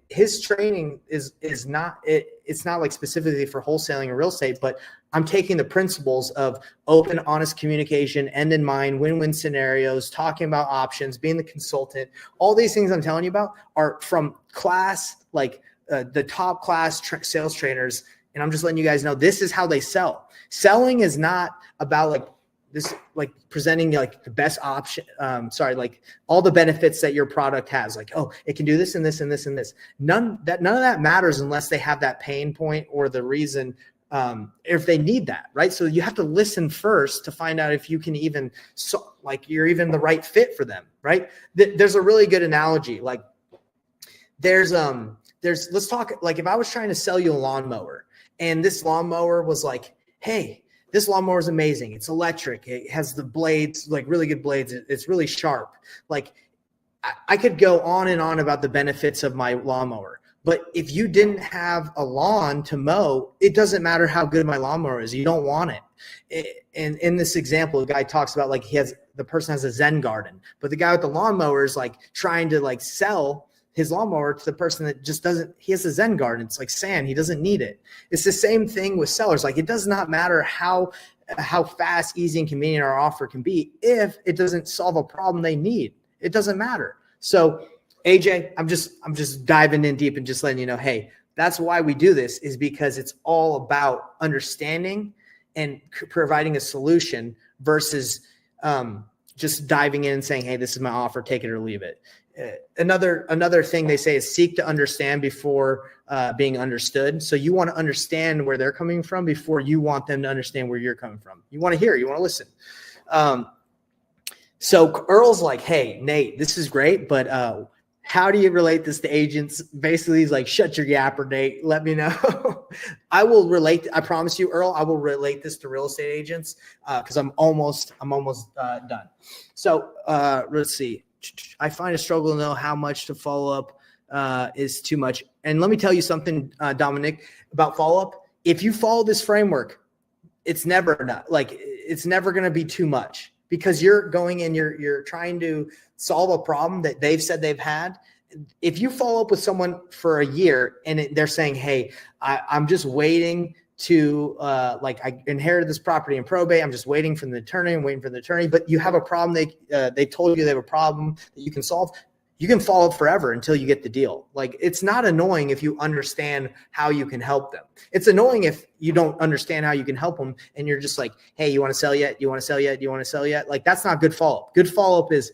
His training is not, it's not like specifically for wholesaling or real estate, but I'm taking the principles of open, honest communication, end in mind, win-win scenarios, talking about options, being the consultant. All these things I'm telling you about are from class, like the top class sales trainers. And I'm just letting you guys know, this is how they sell. Selling is not about like this, like presenting like the best option. Like all the benefits that your product has. Like, oh, it can do this and this and this and this. None of that matters unless they have that pain point or the reason, if they need that, right? So you have to listen first to find out if you can even, you're even the right fit for them, right? There's a really good analogy. Like let's talk, like if I was trying to sell you a lawnmower and this lawnmower was like, hey, this lawnmower is amazing. It's electric. It has the blades, like really good blades. It's really sharp. Like I could go on and on about the benefits of my lawnmower. But if you didn't have a lawn to mow, it doesn't matter how good my lawnmower is. You don't want it. And in this example, the guy talks about like the person has a Zen garden, but the guy with the lawnmower is like trying to like sell his lawnmower to the person that just doesn't, he has a Zen garden. It's like sand. He doesn't need it. It's the same thing with sellers. Like it does not matter how fast, easy, and convenient our offer can be if it doesn't solve a problem they need. It doesn't matter. So AJ, I'm just diving in deep and just letting you know, hey, that's why we do this, is because it's all about understanding and providing a solution versus just diving in and saying, hey, this is my offer, take it or leave it. Another thing they say is seek to understand before being understood. So you want to understand where they're coming from before you want them to understand where you're coming from. You want to hear, you want to listen. So Earl's like, hey, Nate, this is great, but how do you relate this to agents? Basically, he's like, shut your yapper, Nate. Let me know. I will relate. I promise you, Earl, I will relate this to real estate agents because I'm almost done. So let's see. I find a struggle to know how much to follow up is too much. And let me tell you something, Dominic, about follow up. If you follow this framework, it's never enough. Like it's never going to be too much because you're going and you're trying to solve a problem that they've said they've had. If you follow up with someone for a year and they're saying, hey, I'm just waiting to I inherited this property in probate. I'm just waiting for the attorney, but you have a problem. They told you they have a problem that you can solve. You can follow up forever until you get the deal. Like it's not annoying if you understand how you can help them. It's annoying if you don't understand how you can help them and you're just like, hey, you want to sell yet? You want to sell yet? You want to sell yet? Like that's not good follow-up. Good follow-up is,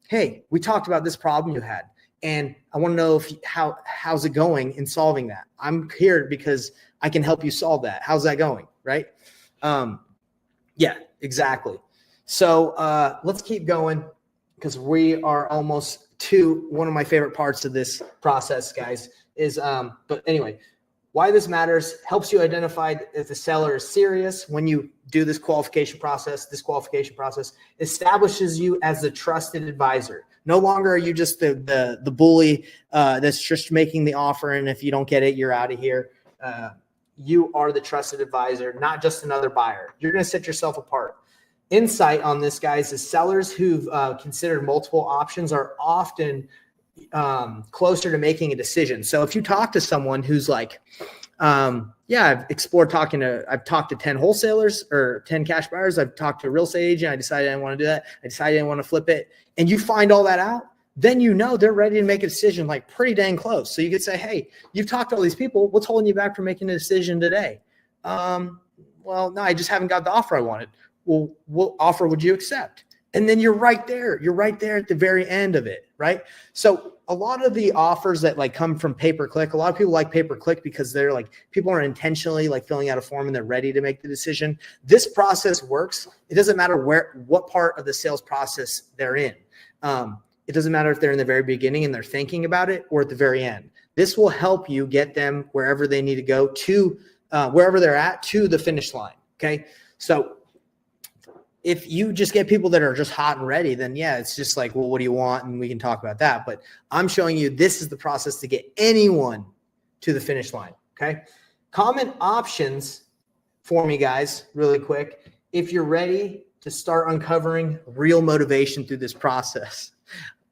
hey, we talked about this problem you had. And I want to know how's it going in solving that. I'm here because I can help you solve that. How's that going? Right? Yeah, exactly. So let's keep going. because we are almost to one of my favorite parts of this process, guys, is, but anyway, why this matters, helps you identify if the seller is serious when you do this disqualification process, establishes you as the trusted advisor. No longer are you just the bully that's just making the offer, and if you don't get it, you're out of here. You are the trusted advisor, not just another buyer. You're going to set yourself apart. Insight on this, guys, is sellers who've considered multiple options are often closer to making a decision. So if you talk to someone who's like, I've talked to 10 wholesalers or 10 cash buyers. I've talked to a real estate agent. I decided I didn't want to do that. I decided I didn't want to flip it. And you find all that out, then you know they're ready to make a decision like pretty dang close. So you could say, hey, you've talked to all these people. What's holding you back from making a decision today? Well, no, I just haven't got the offer I wanted. Well, what offer would you accept? And then you're right there. You're right there at the very end of it, right? So a lot of the offers that like come from pay-per-click, a lot of people like pay-per-click because they're like, people are intentionally like filling out a form and they're ready to make the decision. This process works. It doesn't matter what part of the sales process they're in. It doesn't matter if they're in the very beginning and they're thinking about it or at the very end. This will help you get them wherever they need to go to, wherever they're at, to the finish line. Okay. So if you just get people that are just hot and ready, then yeah, it's just like, well, what do you want? And we can talk about that. But I'm showing you this is the process to get anyone to the finish line. Okay. Common options for me, guys, really quick. If you're ready to start uncovering real motivation through this process,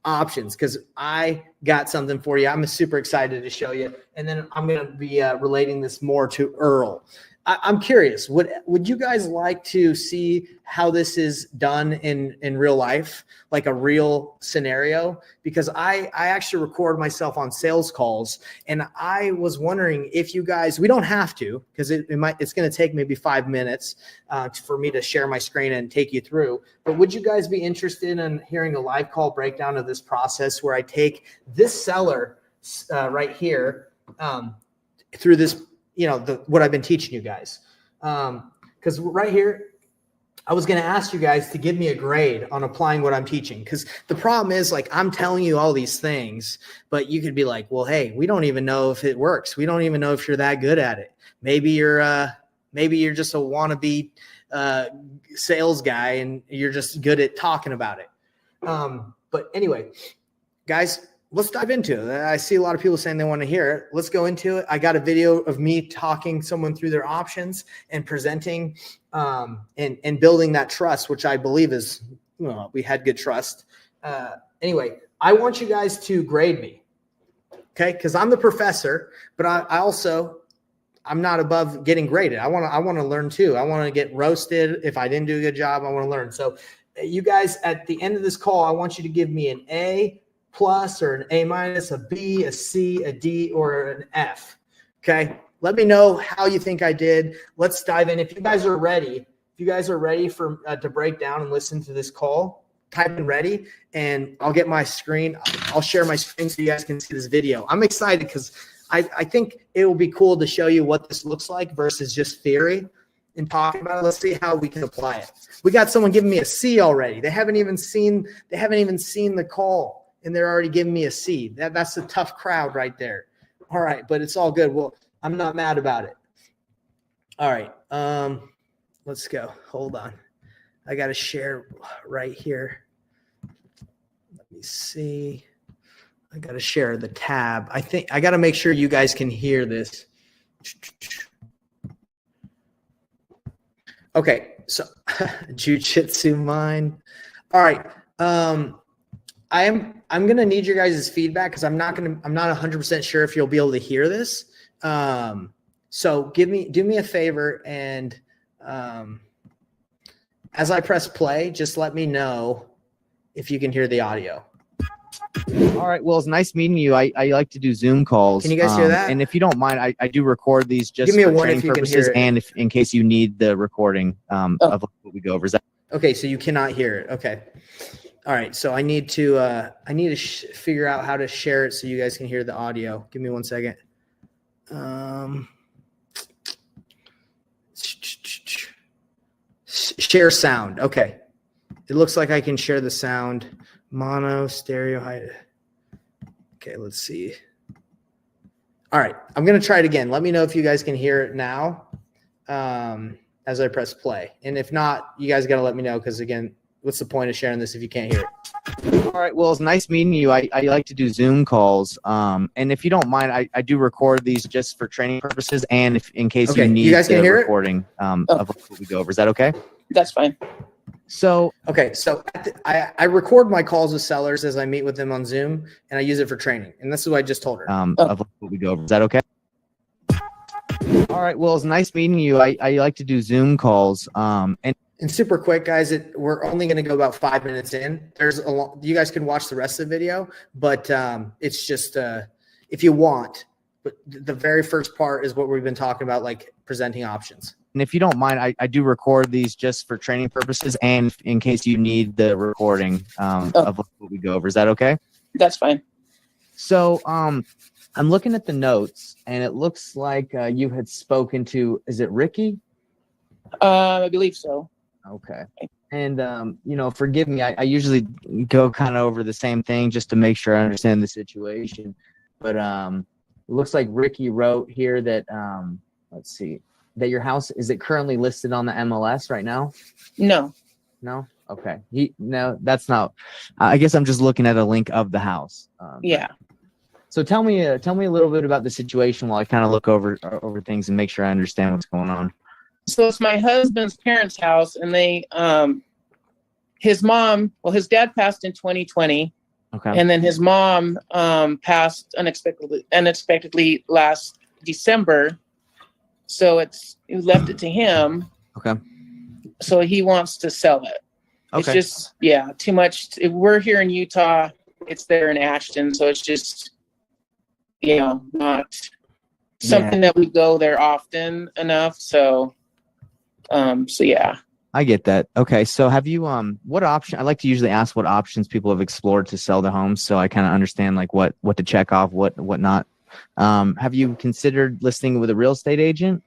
options, because I got something for you. I'm super excited to show you. And then I'm going to be relating this more to Earl. I'm curious, would you guys like to see how this is done in real life, like a real scenario? Because I actually record myself on sales calls, and I was wondering if you guys, we don't have to, because it's going to take maybe 5 minutes for me to share my screen and take you through. But would you guys be interested in hearing a live call breakdown of this process where I take this seller right here through this, what I've been teaching you guys. Because right here, I was going to ask you guys to give me a grade on applying what I'm teaching. Because the problem is, like, I'm telling you all these things, but you could be like, well, hey, we don't even know if it works. We don't even know if you're that good at it. Maybe you're just a wannabe sales guy and you're just good at talking about it. But anyway, guys, let's dive into it. I see a lot of people saying they want to hear it. Let's go into it. I got a video of me talking someone through their options and presenting and building that trust, which I believe is, we had good trust. Anyway, I want you guys to grade me, okay? Because I'm the professor, but I'm not above getting graded. I want to learn too. I want to get roasted. If I didn't do a good job, I want to learn. So you guys, at the end of this call, I want you to give me an A+ or an A-, a B, a C, a D, or an F. Okay. Let me know how you think I did. Let's dive in. If you guys are ready for to break down and listen to this call, type in ready, and I'll get my screen. I'll share my screen so you guys can see this video. I'm excited because I think it will be cool to show you what this looks like versus just theory and talking about it. Let's see how we can apply it. We got someone giving me a C already. They haven't even seen the call, and they're already giving me a C. That's a tough crowd right there. All right, but it's all good. Well, I'm not mad about it. All right, let's go. Hold on. I got to share right here. Let me see. I got to share the tab. I think I got to make sure you guys can hear this. Okay, so Jiu-Jitsu mind. All right. I'm gonna need your guys' feedback because I'm not 100% sure if you'll be able to hear this. So do me a favor, and as I press play, just let me know if you can hear the audio. All right. Well, it's nice meeting you. I like to do Zoom calls. Can you guys hear that? And if you don't mind, I do record these just Give me a for warning training if you can purposes hear it. and if in case you need the recording of what we go over. Is that Okay, so you cannot hear it. Okay. All right, so I need to figure out how to share it so you guys can hear the audio. Give me 1 second. Share sound. Okay. It looks like I can share the sound. Mono, stereo, height. Okay, let's see. All right, I'm going to try it again. Let me know if you guys can hear it now as I press play. And if not, you guys got to let me know because, again, what's the point of sharing this if you can't hear it? All right. Well, it's nice meeting you. I like to do Zoom calls. And if you don't mind, I do record these just for training purposes and if in case Okay, you need you guys can the hear it? recording of what we go over. Is that okay? That's fine. So Okay, so I record my calls with sellers as I meet with them on Zoom, and I use it for training. And this is what I just told her. of what we go over. Is that okay? All right. Well, it's nice meeting you. I like to do Zoom calls. And super quick, guys, we're only going to go about 5 minutes in. There's a lot, you guys can watch the rest of the video, but it's just if you want. But the very first part is what we've been talking about, like presenting options. And if you don't mind, I do record these just for training purposes and in case you need the recording of what we go over. Is that okay? That's fine. So I'm looking at the notes and it looks like you had spoken to, is it Ricky? I believe so. Okay. And, forgive me, I usually go kind of over the same thing just to make sure I understand the situation. But it looks like Ricky wrote here that, let's see, that your house, is it currently listed on the MLS right now? No. No? Okay. No, that's not, I guess I'm just looking at a link of the house. Yeah. So tell me a little bit about the situation while I kind of look over things and make sure I understand what's going on. So it's my husband's parents' house, and they, his dad passed in 2020. Okay. And then his mom passed unexpectedly last December. So he left it to him. Okay. So he wants to sell it. Okay. It's just, too much. We're here in Utah. It's there in Ashton. So it's just, not something that we go there often enough. So yeah. I get that. Okay. So have you, what option, I like to usually ask what options people have explored to sell their homes. So I kind of understand like what to check off, what not. Have you considered listing with a real estate agent?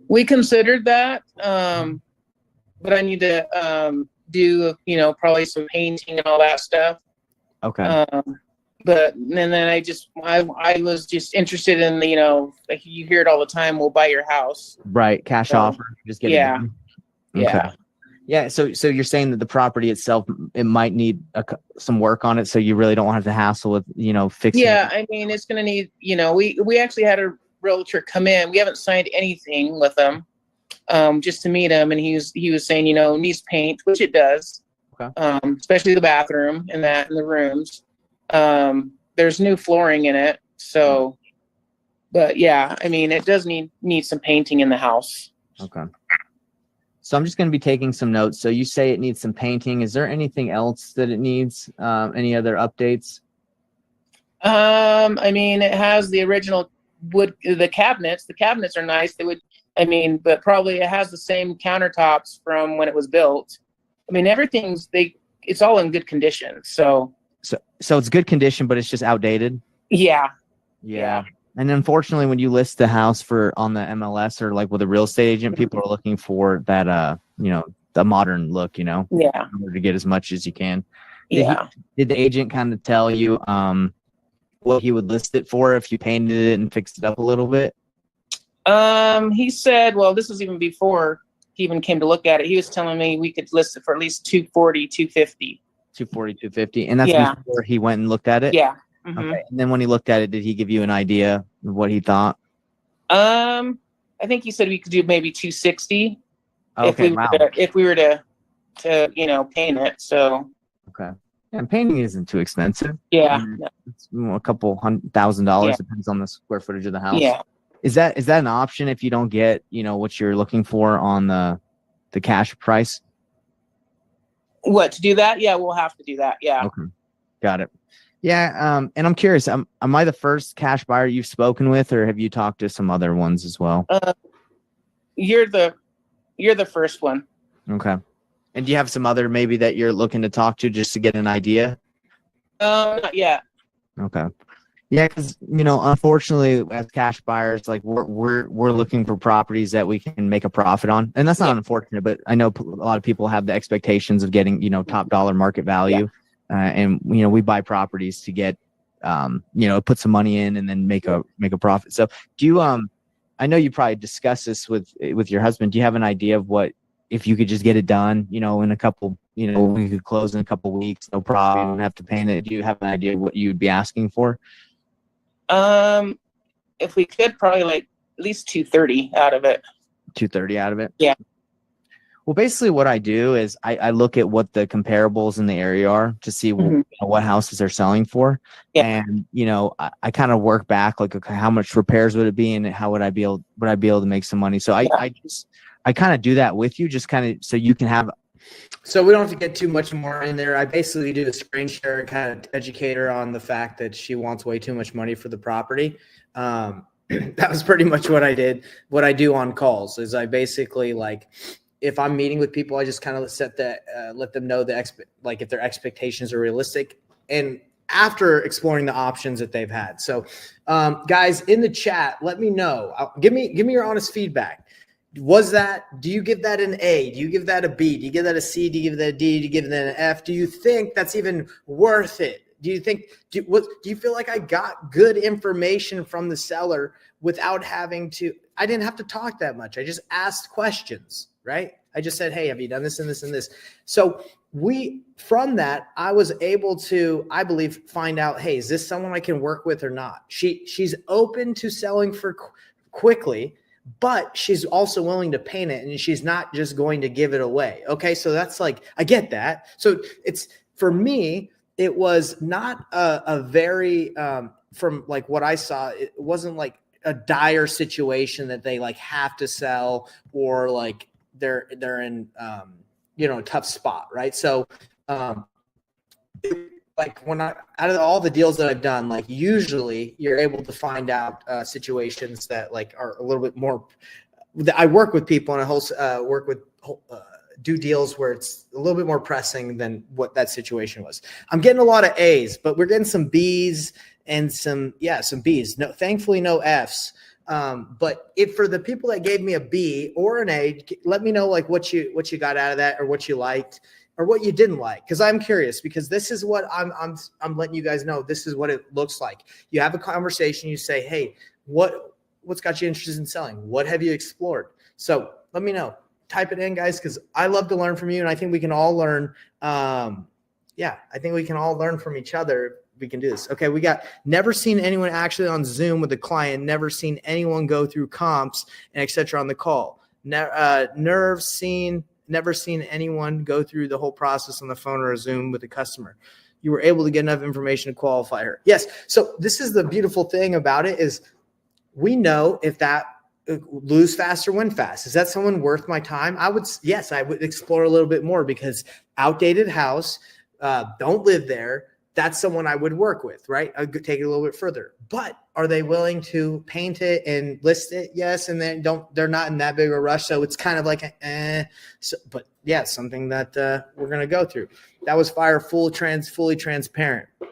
We considered that. But I need to, do, probably some painting and all that stuff. Okay. But then I was just interested in the, like you hear it all the time, we'll buy your house. Right. Cash offer. Just get it done. Okay. Yeah. Yeah. So you're saying that the property itself, it might need some work on it. So you really don't want to have to hassle with, fixing Yeah. it. I mean, it's going to need, we actually had a realtor come in. We haven't signed anything with them, just to meet him. And he was saying, needs paint, which it does. Okay. Especially the bathroom and the rooms. There's new flooring in it. So, but yeah, I mean, it does need some painting in the house. Okay. So I'm just going to be taking some notes. So you say it needs some painting. Is there anything else that it needs? Any other updates? I mean, it has the original wood, the cabinets. The cabinets are nice. But probably it has the same countertops from when it was built. I mean, it's all in good condition. So it's good condition, but it's just outdated. Yeah. And unfortunately, when you list the house on the MLS or like with a real estate agent, people are looking for that, the modern look, Yeah. in order to get as much as you can. Did the agent kind of tell you, what he would list it for if you painted it and fixed it up a little bit? He said, well, this was even before he even came to look at it. He was telling me we could list it for at least $240, $250. $240, $250. And that's before he went and looked at it? Yeah. Mm-hmm. Okay. And then when he looked at it, did he give you an idea of what he thought? I think he said we could do maybe $260. Okay. If we were to paint it. So. Okay. And painting isn't too expensive. Yeah. It's a couple $1,000. Depends on the square footage of the house. Yeah. Is that an option if you don't get, what you're looking for on the cash price? What, to do that? Yeah, we'll have to do that. Yeah. Okay. Got it. Yeah. And I'm curious, am I the first cash buyer you've spoken with, or have you talked to some other ones as well? You're the first one. Okay. And do you have some other maybe that you're looking to talk to just to get an idea? Not yet. Okay. Yeah, because unfortunately, as cash buyers, like we're looking for properties that we can make a profit on, and that's not unfortunate. But I know a lot of people have the expectations of getting top dollar market value. and we buy properties to get put some money in and then make a profit. So do you I know you probably discussed this with your husband. Do you have an idea of what, if you could just get it done, in a couple, we could close in a couple weeks, no problem, you don't have to pay it. Do you have an idea of what you'd be asking for? If we could, probably like at least 230 out of it. 230 out of it? Yeah. Well, basically what I do is I look at what the comparables in the area are to see what houses are selling for. Yeah. And, I kind of work back, like, okay, how much repairs would it be and how would I be able to make some money? So I kind of do that with you, just kind of so you can have. So we don't have to get too much more in there. I basically do a screen share and kind of educate her on the fact that she wants way too much money for the property. That was pretty much what I did. What I do on calls is I basically, like, if I'm meeting with people, I just kind of let them know if their expectations are realistic, and after exploring the options that they've had. So, guys in the chat, let me know. Give me your honest feedback. Do you give that an A? Do you give that a B? Do you give that a C? Do you give that a D? Do you give that an F? Do you think that's even worth it? Do you feel like I got good information from the seller without having to? I didn't have to talk that much. I just asked questions, right? I just said, hey, have you done this and this and this? So from that, I was able to, I believe, find out, hey, is this someone I can work with or not? She's open to selling for quickly, but she's also willing to paint it, and she's not just going to give it away. Okay, so that's like, I get that. So it's, for me, it was not a very, from like what I saw, it wasn't like a dire situation that they like have to sell, or like they're in, a tough spot. Right. So, like out of all the deals that I've done, like usually you're able to find out situations that like are a little bit more. I work with people and I do deals where it's a little bit more pressing than what that situation was. I'm getting a lot of A's, but we're getting some B's and some B's. No, thankfully no F's. But if for the people that gave me a B or an A, let me know like what you got out of that, or what you liked or what you didn't like. Cause I'm curious, because this is what I'm letting you guys know. This is what it looks like. You have a conversation, you say, hey, what's got you interested in selling? What have you explored? So let me know. Type it in, guys, because I love to learn from you, and I think we can all learn. I think we can all learn from each other. We can do this. Okay, we got never seen anyone actually on Zoom with a client. Never seen anyone go through comps and etc. on the call. Never seen anyone go through the whole process on the phone or a Zoom with a customer. You were able to get enough information to qualify her. Yes. So this is the beautiful thing about it, is we know if that lose fast or win fast. Is that someone worth my time? I would explore a little bit more, because outdated house, don't live there. That's someone I would work with, right? I could take it a little bit further, but are they willing to paint it and list it? Yes. And then they're not in that big of a rush. So it's kind of like, but yeah, something that we're going to go through. That was fire, fully transparent. I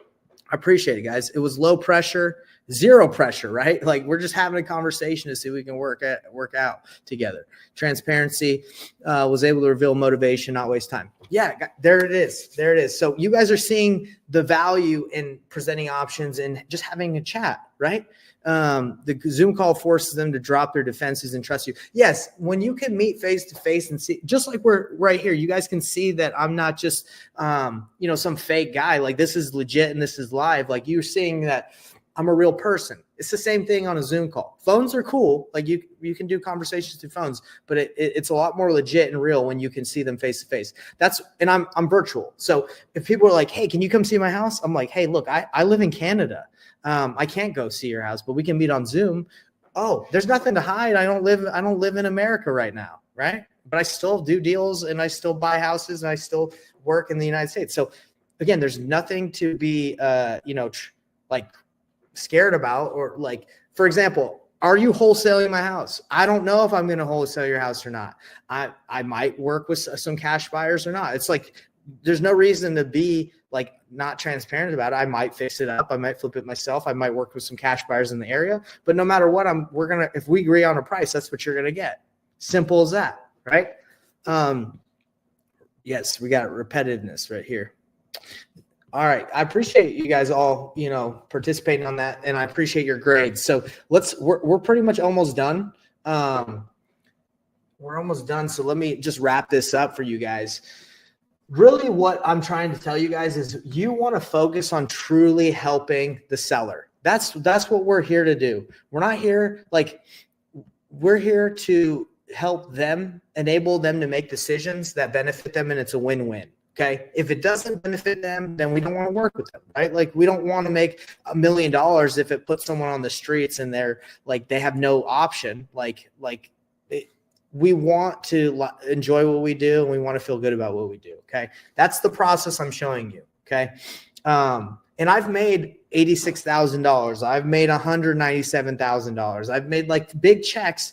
appreciate it, guys. It was low pressure, zero pressure, right? Like we're just having a conversation to see if we can work out together. Transparency, was able to reveal motivation, not waste time. Yeah, there it is. So you guys are seeing the value in presenting options and just having a chat, right? The Zoom call forces them to drop their defenses and trust you. Yes, when you can meet face to face and see, just like we're right here, you guys can see that I'm not just some fake guy. Like this is legit and this is live. Like you're seeing that I'm a real person. It's the same thing on a Zoom call. Phones are cool. Like you can do conversations through phones, but it's a lot more legit and real when you can see them face to face. And I'm virtual. So if people are like, hey, can you come see my house? I'm like, hey, look, I live in Canada. I can't go see your house, but we can meet on Zoom. Oh, there's nothing to hide. I don't live in America right now. Right. But I still do deals and I still buy houses and I still work in the United States. So again, there's nothing to be, like scared about, or like, for example, are you wholesaling my house? I don't know if I'm going to wholesale your house or not. I might work with some cash buyers or not. It's like, there's no reason to be like not transparent about it. I might fix it up. I might flip it myself. I might work with some cash buyers in the area, but no matter what, if we agree on a price, that's what you're going to get. Simple as that. Right. Yes. We got repetitiveness right here. All right. I appreciate you guys all, participating on that, and I appreciate your grades. So we're pretty much almost done. We're almost done. So let me just wrap this up for you guys. Really what I'm trying to tell you guys is you want to focus on truly helping the seller. That's what we're here to do. We're not here, we're here to help them, enable them to make decisions that benefit them, and it's a win-win. Okay. If it doesn't benefit them, then we don't want to work with them, right? Like, we don't want to make $1 million if it puts someone on the streets and they're like, they have no option. We want to enjoy what we do, and we want to feel good about what we do. Okay. That's the process I'm showing you. Okay. And I've made $86,000. I've made $197,000. I've made big checks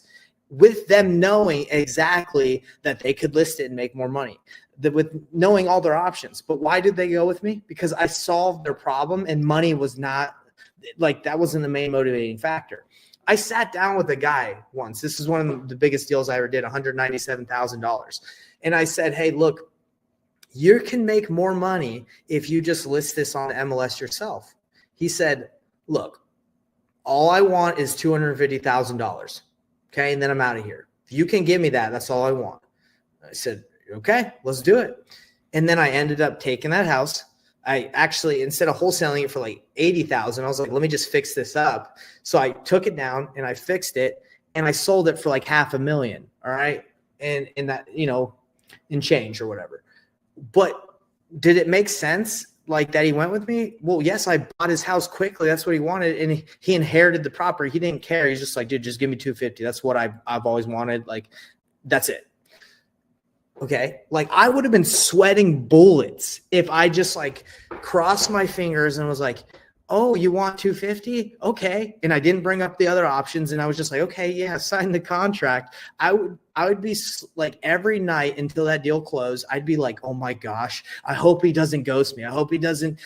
with them knowing exactly that they could list it and make more money, with knowing all their options. But why did they go with me? Because I solved their problem, and money was not that wasn't the main motivating factor. I sat down with a guy once. This is one of the biggest deals I ever did, $197,000. And I said, hey, look, you can make more money if you just list this on MLS yourself. He said, look, all I want is $250,000. Okay. And then I'm out of here. If you can give me that, that's all I want. I said, okay, let's do it. And then I ended up taking that house. I actually, instead of wholesaling it for $80,000, I was like, let me just fix this up. So I took it down and I fixed it, and I sold it for $500,000. All right. And that, in change or whatever. But did it make sense that he went with me? Well, yes, I bought his house quickly. That's what he wanted. And he inherited the property. He didn't care. He's just like, dude, just give me $250,000. That's what I've always wanted. That's it. Okay. I would have been sweating bullets if I just crossed my fingers and was like, oh, you want $250,000? Okay. And I didn't bring up the other options. And I was just like, okay, yeah, sign the contract. I would be every night until that deal closed, I'd be like, oh my gosh, I hope he doesn't ghost me. I hope he doesn't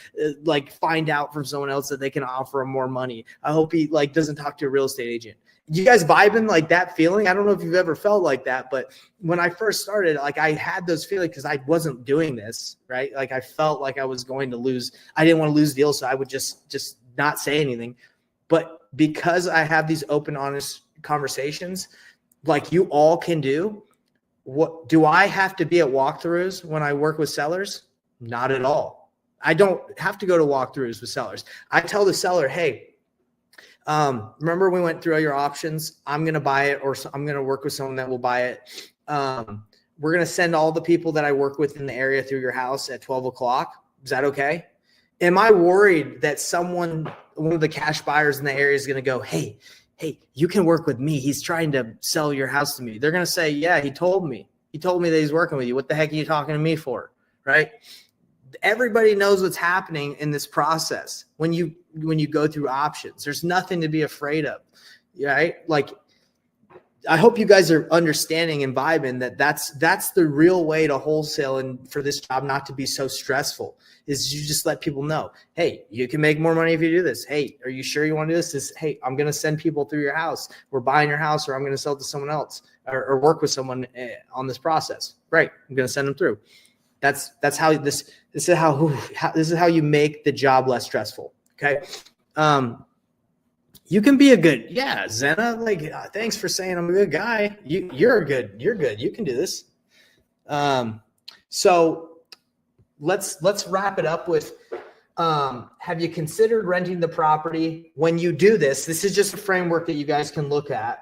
find out from someone else that they can offer him more money. I hope he doesn't talk to a real estate agent. You guys vibing that feeling? I don't know if you've ever felt like that, but when I first started, I had those feelings because I wasn't doing this, right? I felt like I was going to lose. I didn't want to lose deals, so I would just not say anything. But because I have these open, honest conversations, you all can do, what do I have to be at walkthroughs when I work with sellers? Not at all. I don't have to go to walkthroughs with sellers. I tell the seller, hey, remember we went through all your options? I'm going to buy it, or I'm going to work with someone that will buy it. We're going to send all the people that I work with in the area through your house at 12 o'clock. Is that okay? Am I worried that one of the cash buyers in the area is going to go, hey, you can work with me. He's trying to sell your house to me. They're going to say, yeah, he told me that he's working with you. What the heck are you talking to me for? Right? Everybody knows what's happening in this process. When you go through options, there's nothing to be afraid of. Right? I hope you guys are understanding and vibing that's the real way to wholesale, and for this job not to be so stressful is you just let people know, hey, you can make more money if you do this. Hey, are you sure you want to do this? Hey, I'm going to send people through your house. We're buying your house, or I'm going to sell it to someone else, or work with someone on this process. Right. I'm going to send them through. That's how this is how you make the job less stressful. Okay. You can be a good, Zena, thanks for saying I'm a good guy. You're good. You can do this. So let's wrap it up with, have you considered renting the property? When you do this is just a framework that you guys can look at.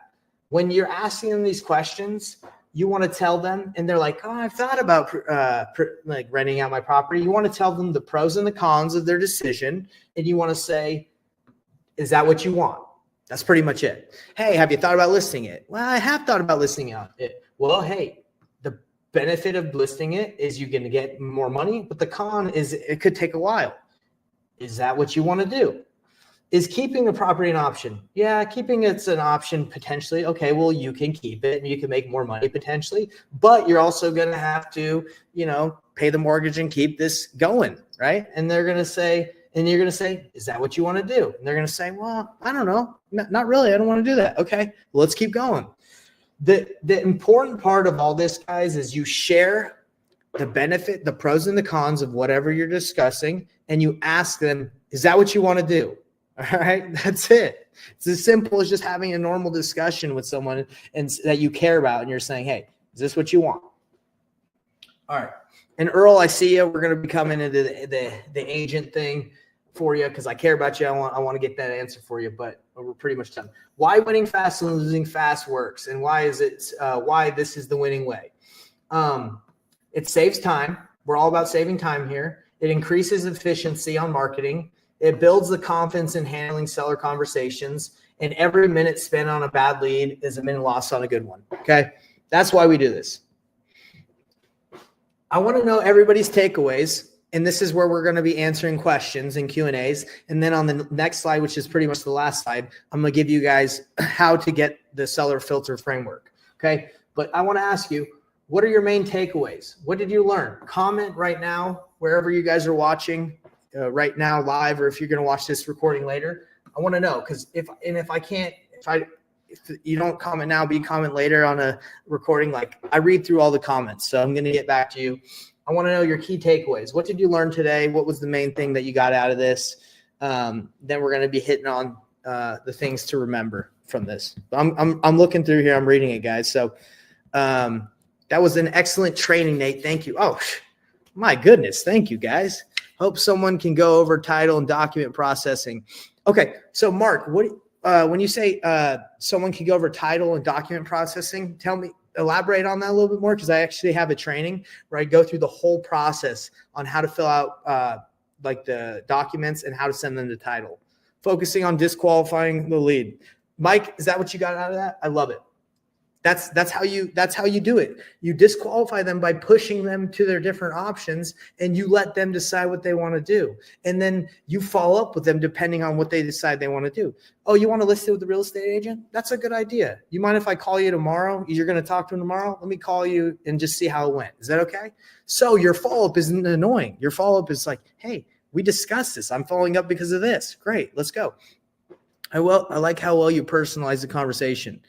When you're asking them these questions, you want to tell them, and they're like, oh, I've thought about renting out my property. You want to tell them the pros and the cons of their decision. And you want to say, is that what you want? That's pretty much it. Hey, have you thought about listing it? Well, I have thought about listing it. Well, hey, the benefit of listing it is you're going to get more money, but the con is it could take a while. Is that what you want to do? Is keeping the property an option? Yeah, keeping it's an option potentially. Okay, well, you can keep it and you can make more money potentially, but you're also going to have to, pay the mortgage and keep this going, right? And they're going to say, and you're going to say, is that what you want to do? And they're going to say, well, I don't know. Not really. I don't want to do that. Okay, well, let's keep going. The important part of all this, guys, is you share the benefit, the pros and the cons of whatever you're discussing, and you ask them, is that what you want to do? All right, that's it. It's as simple as just having a normal discussion with someone and that you care about, and you're saying, hey, is this what you want? All right. And Earl, I see you. We're going to be coming into the agent thing for you because I care about you. I want to get that answer for you, but we're pretty much done. Why winning fast and losing fast works, and why is it why this is the winning way? It saves time. We're all about saving time here. It increases efficiency on marketing. It builds the confidence in handling seller conversations. And every minute spent on a bad lead is a minute lost on a good one. Okay. That's why we do this. I want to know everybody's takeaways. And this is where we're going to be answering questions and Q&As. And then on the next slide, which is pretty much the last slide, I'm going to give you guys how to get the seller filter framework. Okay. But I want to ask you, what are your main takeaways? What did you learn? Comment right now, wherever you guys are watching right now live, or if you're going to watch this recording later. I want to know, because if you don't comment now, but you comment later on a recording, like I read through all the comments. So I'm going to get back to you. I want to know your key takeaways. What did you learn today? What was the main thing that you got out of this? Then we're going to be hitting on the things to remember from this. I'm looking through here. I'm reading it, guys. So that was an excellent training, Nate. Thank you. Oh, my goodness. Thank you, guys. Hope someone can go over title and document processing. Okay. So Mark, when you say someone can go over title and document processing, elaborate on that a little bit more, because I actually have a training where I go through the whole process on how to fill out like the documents and how to send them to title, focusing on disqualifying the lead. Mike, is that what you got out of that? I love it. That's how you do it. You disqualify them by pushing them to their different options, and you let them decide what they want to do. And then you follow up with them depending on what they decide they want to do. Oh, you want to list it with the real estate agent? That's a good idea. You mind if I call you tomorrow? You're going to talk to him tomorrow? Let me call you and just see how it went. Is that okay? So your follow-up isn't annoying. Your follow-up is like, hey, we discussed this. I'm following up because of this. Great. Let's go. I like how well you personalize the conversation.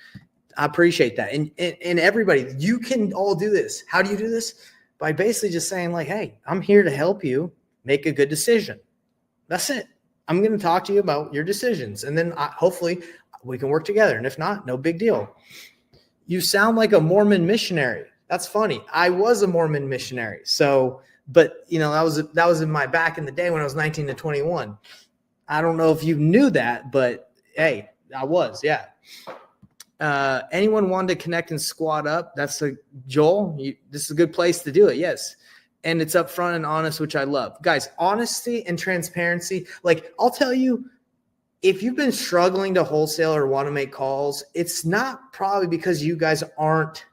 I appreciate that. And everybody, you can all do this. How do you do this? By basically just saying like, hey, I'm here to help you make a good decision. That's it. I'm going to talk to you about your decisions. And then hopefully we can work together. And if not, no big deal. You sound like a Mormon missionary. That's funny. I was a Mormon missionary. So, but you know, that was in my back in the day when I was 19 to 21. I don't know if you knew that, but hey, I was, yeah. Anyone want to connect and squat up? That's Joel. This is a good place to do it. Yes. And it's upfront and honest, which I love. Guys, honesty and transparency. Like I'll tell you, if you've been struggling to wholesale or want to make calls, it's not probably because you guys aren't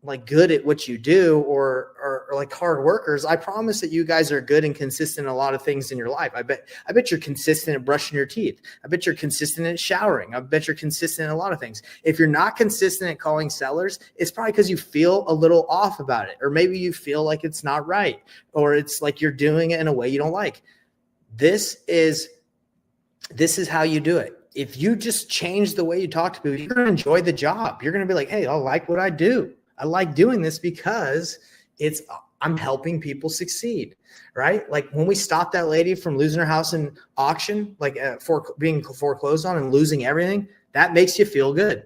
like good at what you do or like hard workers. I promise that you guys are good and consistent in a lot of things in your life. I bet you're consistent at brushing your teeth. I bet you're consistent at showering. I bet you're consistent in a lot of things. If you're not consistent at calling sellers, it's probably because you feel a little off about it, or maybe you feel like it's not right, or it's like you're doing it in a way you don't like. This is how you do it. If you just change the way you talk to people, you're going to enjoy the job. You're going to be like, hey, I like what I do. I like doing this because I'm helping people succeed, right? Like when we stopped that lady from losing her house in auction, like for being foreclosed on and losing everything, that makes you feel good.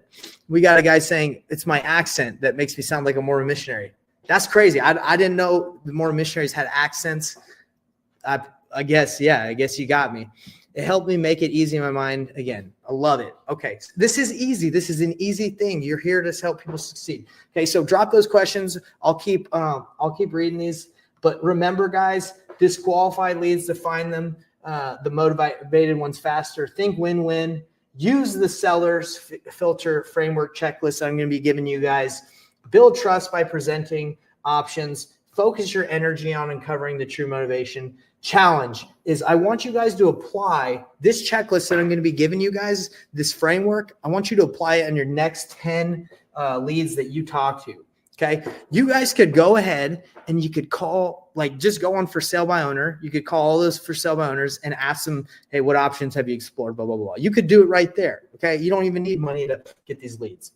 We got a guy saying it's my accent that makes me sound like a Mormon missionary. That's crazy. I didn't know the Mormon missionaries had accents. I guess you got me. It helped me make it easy in my mind again. I love it. Okay. This is easy. This is an easy thing. You're here to help people succeed. Okay. So drop those questions. I'll keep reading these, but remember guys, disqualified leads, define them. The motivated ones faster. Think win-win. Use the seller's filter framework checklist I'm going to be giving you guys. Build trust by presenting options. Focus your energy on uncovering the true motivation. Challenge is I want you guys to apply this checklist that I'm going to be giving you guys, this framework. I want you to apply it on your next 10 leads that you talk to. Okay. You guys could go ahead and you could call, like just go on for sale by owner. You could call all those for sale by owners and ask them, hey, what options have you explored? Blah, blah, blah. You could do it right there. Okay. You don't even need money to get these leads.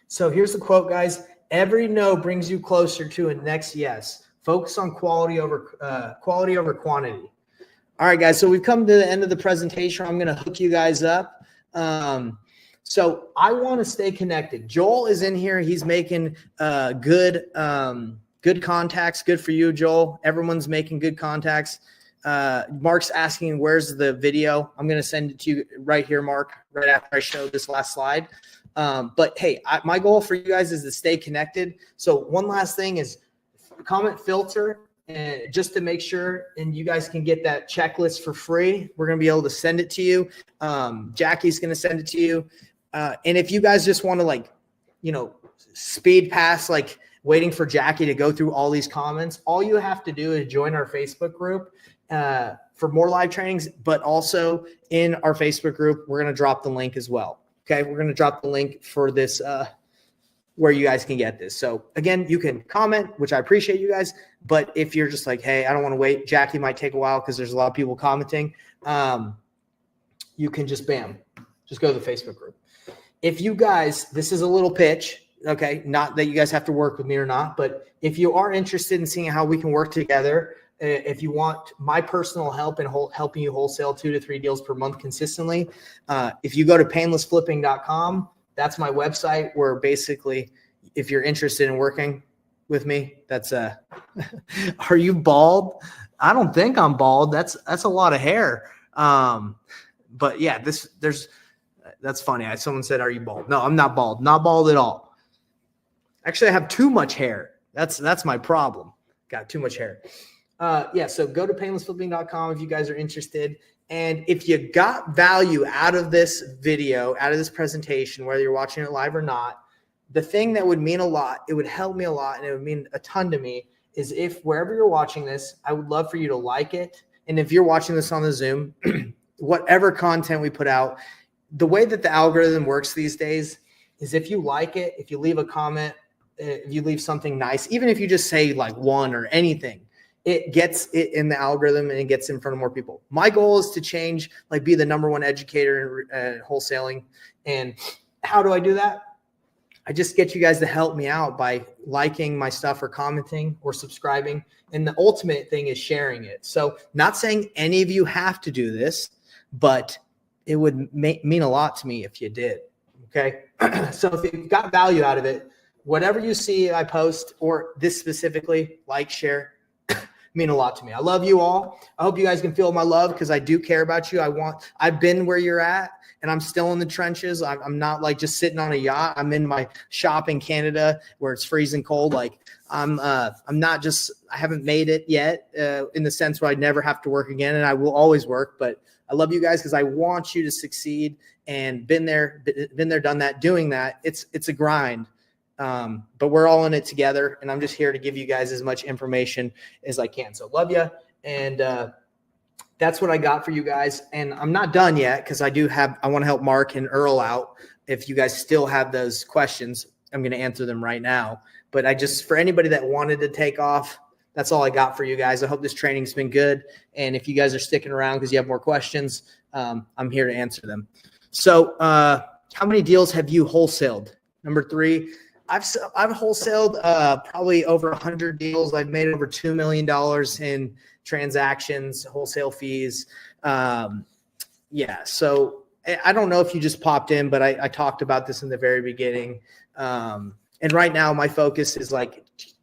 So here's the quote, guys. Every no brings you closer to a next yes. Focus on quality over quantity. All right, guys. So we've come to the end of the presentation. I'm going to hook you guys up. So I want to stay connected. Joel is in here. He's making good contacts. Good for you, Joel. Everyone's making good contacts. Mark's asking, where's the video? I'm going to send it to you right here, Mark, right after I show this last slide. But hey, my goal for you guys is to stay connected. So one last thing is comment filter, and just to make sure, and you guys can get that checklist for free. We're going to be able to send it to you. Jackie's going to send it to you. And if you guys just want to speed past, waiting for Jackie to go through all these comments, all you have to do is join our Facebook group for more live trainings, but also in our Facebook group, we're going to drop the link as well. Okay. We're going to drop the link for this, where you guys can get this. So again, you can comment, which I appreciate you guys, but if you're just like, hey, I don't want to wait, Jackie might take a while because there's a lot of people commenting. You can just just go to the Facebook group. If you guys, this is a little pitch, okay? Not that you guys have to work with me or not, but if you are interested in seeing how we can work together, if you want my personal help in helping you wholesale 2 to 3 deals per month consistently, if you go to painlessflipping.com, that's my website where basically if you're interested in working with me, that's are you bald? I don't think I'm bald. That's a lot of hair. But yeah, that's funny. Someone said, are you bald? No, I'm not bald. Not bald at all. Actually, I have too much hair. That's my problem. Got too much hair. So go to painlessflipping.com if you guys are interested. And if you got value out of this video, out of this presentation, whether you're watching it live or not, the thing that would mean a lot, it would help me a lot, and it would mean a ton to me, is if wherever you're watching this, I would love for you to like it. And if you're watching this on the Zoom, whatever content we put out, the way that the algorithm works these days is if you like it, if you leave a comment, if you leave something nice, even if you just say one or anything, it gets it in the algorithm and it gets in front of more people. My goal is to change, be the #1 educator in wholesaling. And how do I do that? I just get you guys to help me out by liking my stuff or commenting or subscribing. And the ultimate thing is sharing it. So not saying any of you have to do this, but it would mean a lot to me if you did. Okay. So if you got value out of it, whatever you see I post, or this specifically, share, mean a lot to me. I love you all. I hope you guys can feel my love because I do care about you. I've been where you're at, and I'm still in the trenches. I'm not just sitting on a yacht. I'm in my shop in Canada where it's freezing cold. I'm not just, I haven't made it yet in the sense where I never have to work again, and I will always work, but I love you guys because I want you to succeed, and been there, done that, doing that. It's a grind. But we're all in it together, and I'm just here to give you guys as much information as I can. So love you. And, that's what I got for you guys. And I'm not done yet, cause I want to help Mark and Earl out. If you guys still have those questions, I'm going to answer them right now. But for anybody that wanted to take off, that's all I got for you guys. I hope this training's been good. And if you guys are sticking around cause you have more questions, I'm here to answer them. So, how many deals have you wholesaled? Number 3. I've wholesaled probably over 100 deals. I've made over $2 million in transactions, wholesale fees. So I don't know if you just popped in, but I talked about this in the very beginning. And right now my focus is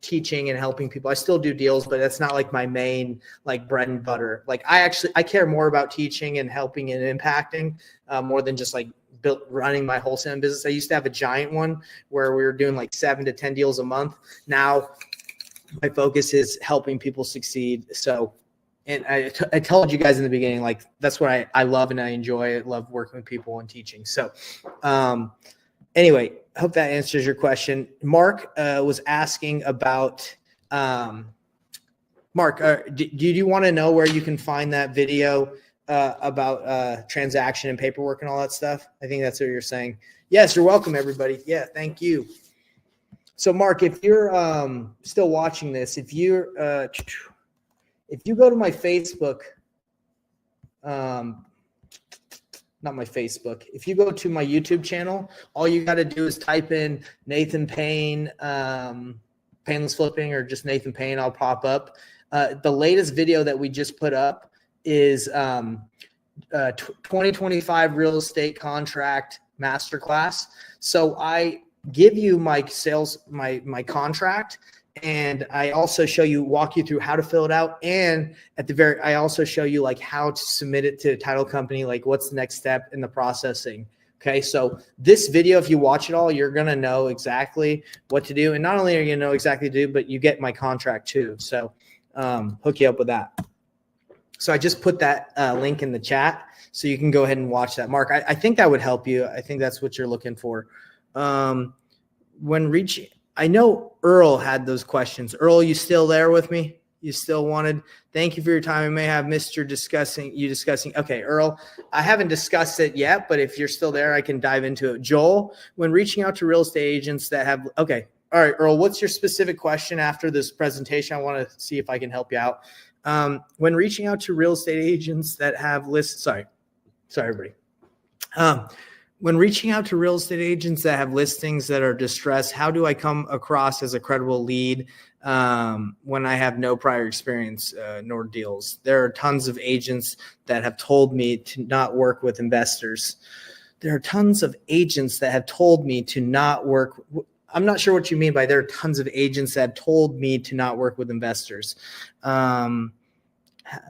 teaching and helping people. I still do deals, but that's not my main bread and butter. I care more about teaching and helping and impacting more than just running my wholesaling business. I used to have a giant one where we were doing 7 to 10 deals a month. Now my focus is helping people succeed. So, and I told you guys in the beginning, that's what I love and I enjoy. I love working with people and teaching. So, anyway, I hope that answers your question. Mark was asking about, Mark, do you want to know where you can find that video about transaction and paperwork and all that stuff? I think that's what you're saying. Yes, you're welcome, everybody. Yeah, thank you. So, Mark, if you're still watching this, if you go to my Facebook, not my Facebook. If you go to my YouTube channel, all you got to do is type in Nathan Payne, painless flipping, or just Nathan Payne. I'll pop up. The latest video that we just put up is 2025 real estate contract masterclass. So I give you my my contract, and I also walk you through how to fill it out. And I also show you like how to submit it to a title company, like what's the next step in the processing. Okay. So this video, if you watch it all, you're going to know exactly what to do. And not only are you going to know exactly what to do, but you get my contract too. So hook you up with that. So I just put that link in the chat so you can go ahead and watch that. Mark, I think that would help you. I think that's what you're looking for. I know Earl had those questions. Earl, you still there with me? You still wanted? Thank you for your time. I may have missed you discussing. Okay, Earl, I haven't discussed it yet, but if you're still there, I can dive into it. Joel, when reaching out to real estate agents that have, okay. All right, Earl, what's your specific question after this presentation? I want to see if I can help you out. When reaching out to real estate agents that have lists, sorry, everybody. When reaching out to real estate agents that have listings that are distressed, how do I come across as a credible lead when I have no prior experience nor deals? There are tons of agents that have told me to not work with investors. There are tons of agents that have told me to not work. I'm not sure what you mean by there are tons of agents that have told me to not work with investors.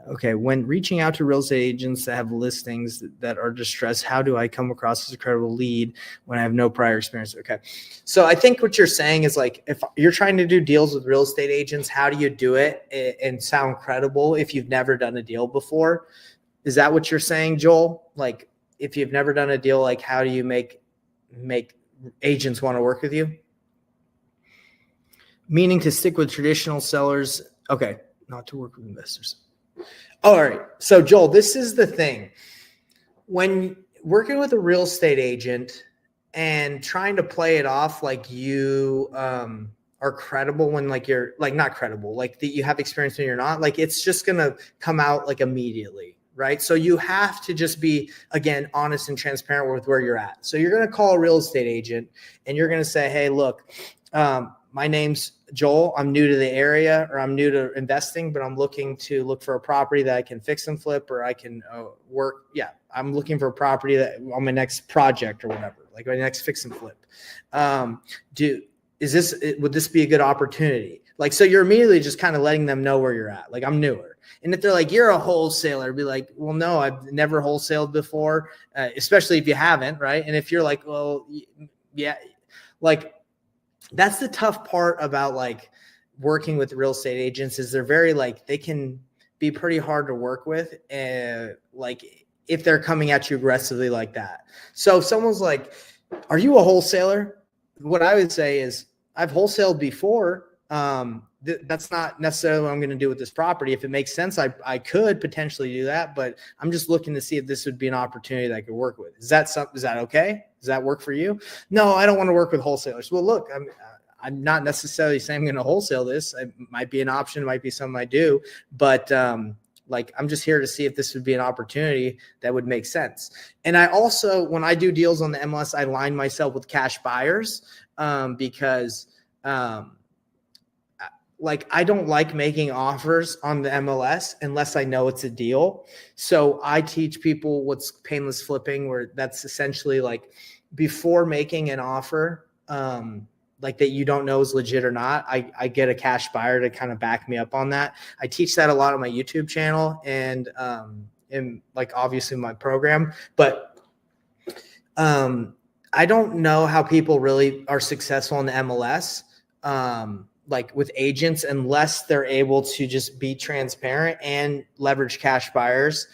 Okay, when reaching out to real estate agents that have listings that are distressed, how do I come across as a credible lead when I have no prior experience? Okay, so I think what you're saying is like, if you're trying to do deals with real estate agents, how do you do it and sound credible if you've never done a deal before? Is that what you're saying, Joel? Like, if you've never done a deal, like how do you make agents want to work with you? Meaning to stick with traditional sellers. Okay, not to work with investors. All right. So Joel, this is the thing. When working with a real estate agent and trying to play it off like you are credible when like you're like not credible, like that you have experience when you're not, like it's just going to come out like immediately. Right. So you have to just be, again, honest and transparent with where you're at. So you're going to call a real estate agent and you're going to say, hey, look, my name's Joel. I'm new to the area, or I'm new to investing, but I'm looking for a property that I can fix and flip, or I can work. Yeah, I'm looking for a property that on my next project or whatever, like my next fix and flip. Would this be a good opportunity? Like, so you're immediately just kind of letting them know where you're at. Like, I'm newer. And if they're like, you're a wholesaler, be like, well, no, I've never wholesaled before, especially if you haven't, right? And if you're like, well, yeah, like, that's the tough part about like working with real estate agents is they're very like, they can be pretty hard to work with. Like if they're coming at you aggressively like that. So if someone's like, are you a wholesaler? What I would say is I've wholesaled before. That's not necessarily what I'm going to do with this property. If it makes sense, I could potentially do that, but I'm just looking to see if this would be an opportunity that I could work with. Is that okay? Does that work for you? No, I don't want to work with wholesalers. Well, look, I'm not necessarily saying I'm going to wholesale this. It might be an option, might be something I do, but like I'm just here to see if this would be an opportunity that would make sense. And I also, when I do deals on the MLS, I line myself with cash buyers because like I don't like making offers on the MLS unless I know it's a deal. So I teach people what's painless flipping, where that's essentially like before making an offer, like that you don't know is legit or not, I get a cash buyer to kind of back me up on that. I teach that a lot on my YouTube channel and in like obviously my program, but I don't know how people really are successful in the MLS. Like with agents, unless they're able to just be transparent and leverage cash buyers,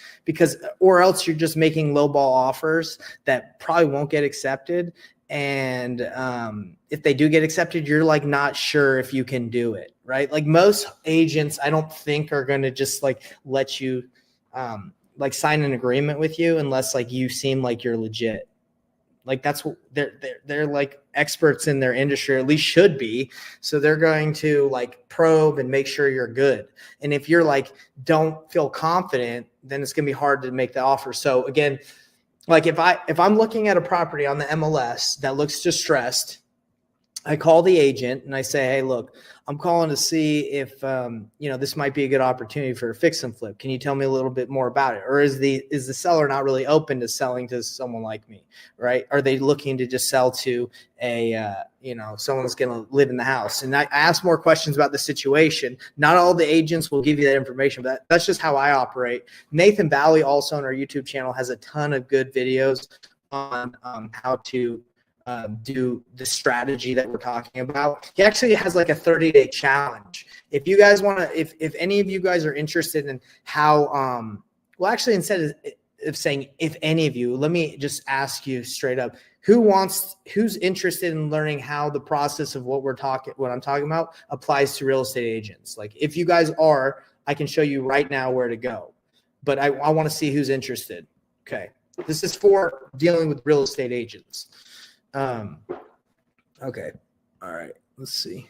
or else you're just making lowball offers that probably won't get accepted. And if they do get accepted, you're like not sure if you can do it, right? Like most agents, I don't think are going to just like let you like sign an agreement with you unless like you seem like you're legit. Like that's what they're like experts in their industry, or at least should be. So they're going to like probe and make sure you're good. And if you're like, don't feel confident, then it's going to be hard to make the offer. So again, like if I'm looking at a property on the MLS that looks distressed, I call the agent and I say, hey, look, I'm calling to see if, this might be a good opportunity for a fix and flip. Can you tell me a little bit more about it? Or is the seller not really open to selling to someone like me, right? Are they looking to just sell to someone that's going to live in the house? And I ask more questions about the situation. Not all the agents will give you that information, but that's just how I operate. Nathan Valley also on our YouTube channel has a ton of good videos on how to do the strategy that we're talking about. He actually has like a 30-day challenge. If you guys want to, if any of you guys are interested in how, instead of saying if any of you, let me just ask you straight up, who's interested in learning how the process of what I'm talking about applies to real estate agents? Like if you guys are, I can show you right now where to go, but I want to see who's interested. Okay. This is for dealing with real estate agents. Okay. All right. Let's see.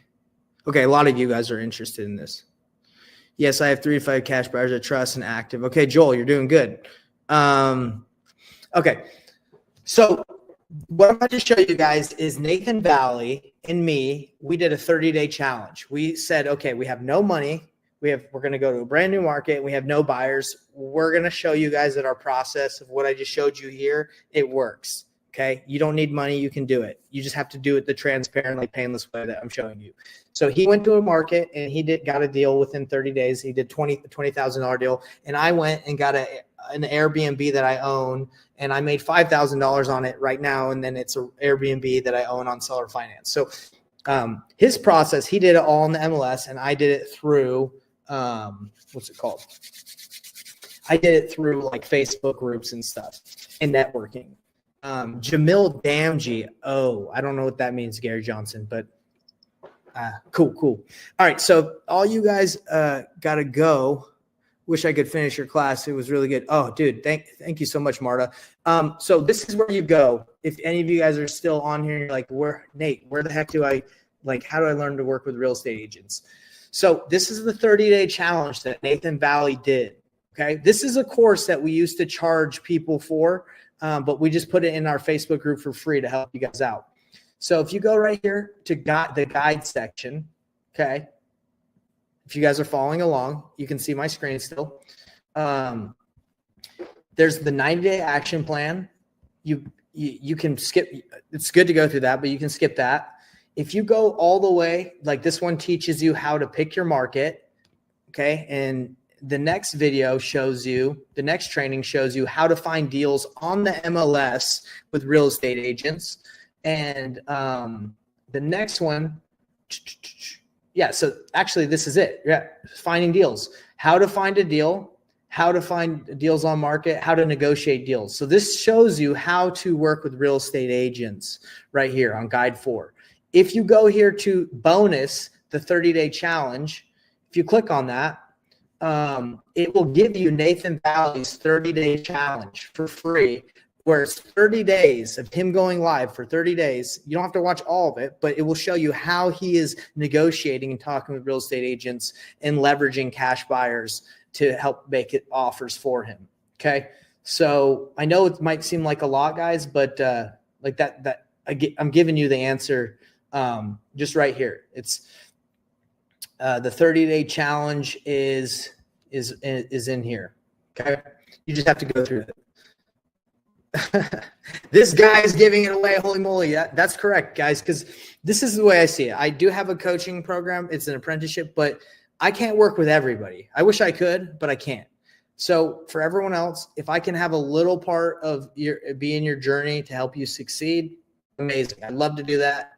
Okay. A lot of you guys are interested in this. Yes, I have 3 to 5 cash buyers I trust and active. Okay, Joel, you're doing good. Okay. So what I'm going to show you guys is Nathan Valley and me. We did a 30-day challenge. We said, okay, we have no money. We're going to go to a brand new market. We have no buyers. We're going to show you guys that our process of what I just showed you here, it works. Okay. You don't need money. You can do it. You just have to do it the transparent, like painless way that I'm showing you. So he went to a market and he got a deal within 30 days. He did $20,000 deal. And I went and got an Airbnb that I own and I made $5,000 on it right now. And then it's an Airbnb that I own on seller finance. So his process, he did it all in the MLS and I did it through, what's it called? I did it through like Facebook groups and stuff and networking. Jamil Damji. Oh, I don't know what that means, Gary Johnson, but cool. All right. So all you guys got to go. Wish I could finish your class. It was really good. Oh, dude. Thank you so much, Marta. So this is where you go. If any of you guys are still on here, you're like, Nate, where the heck how do I learn to work with real estate agents? So this is the 30-day challenge that Nathan Valley did. Okay. This is a course that we used to charge people for. But we just put it in our Facebook group for free to help you guys out. So if you go right here to the guide section, okay, if you guys are following along, you can see my screen still. There's the 90-day action plan. You can skip. It's good to go through that, but you can skip that. If you go all the way, like this one teaches you how to pick your market, okay, and the next video shows you, the next training shows you how to find deals on the MLS with real estate agents. And the next one, yeah, so actually this is it. Yeah, finding deals, how to find a deal, how to find deals on market, how to negotiate deals. So this shows you how to work with real estate agents right here on Guide 4. If you go here to bonus, the 30-day challenge, if you click on that, it will give you Nathan Valley's 30-day challenge for free, where it's 30 days of him going live for 30 days. You don't have to watch all of it, but it will show you how he is negotiating and talking with real estate agents and leveraging cash buyers to help make it offers for him. Okay. So I know it might seem like a lot, guys, but like that I'm giving you the answer just right here. It's the 30-day challenge is in here. Okay. You just have to go through it. This guy is giving it away. Holy moly. That's correct, guys. Cause this is the way I see it. I do have a coaching program. It's an apprenticeship, but I can't work with everybody. I wish I could, but I can't. So for everyone else, if I can have a little part of be in your journey to help you succeed, amazing. I'd love to do that.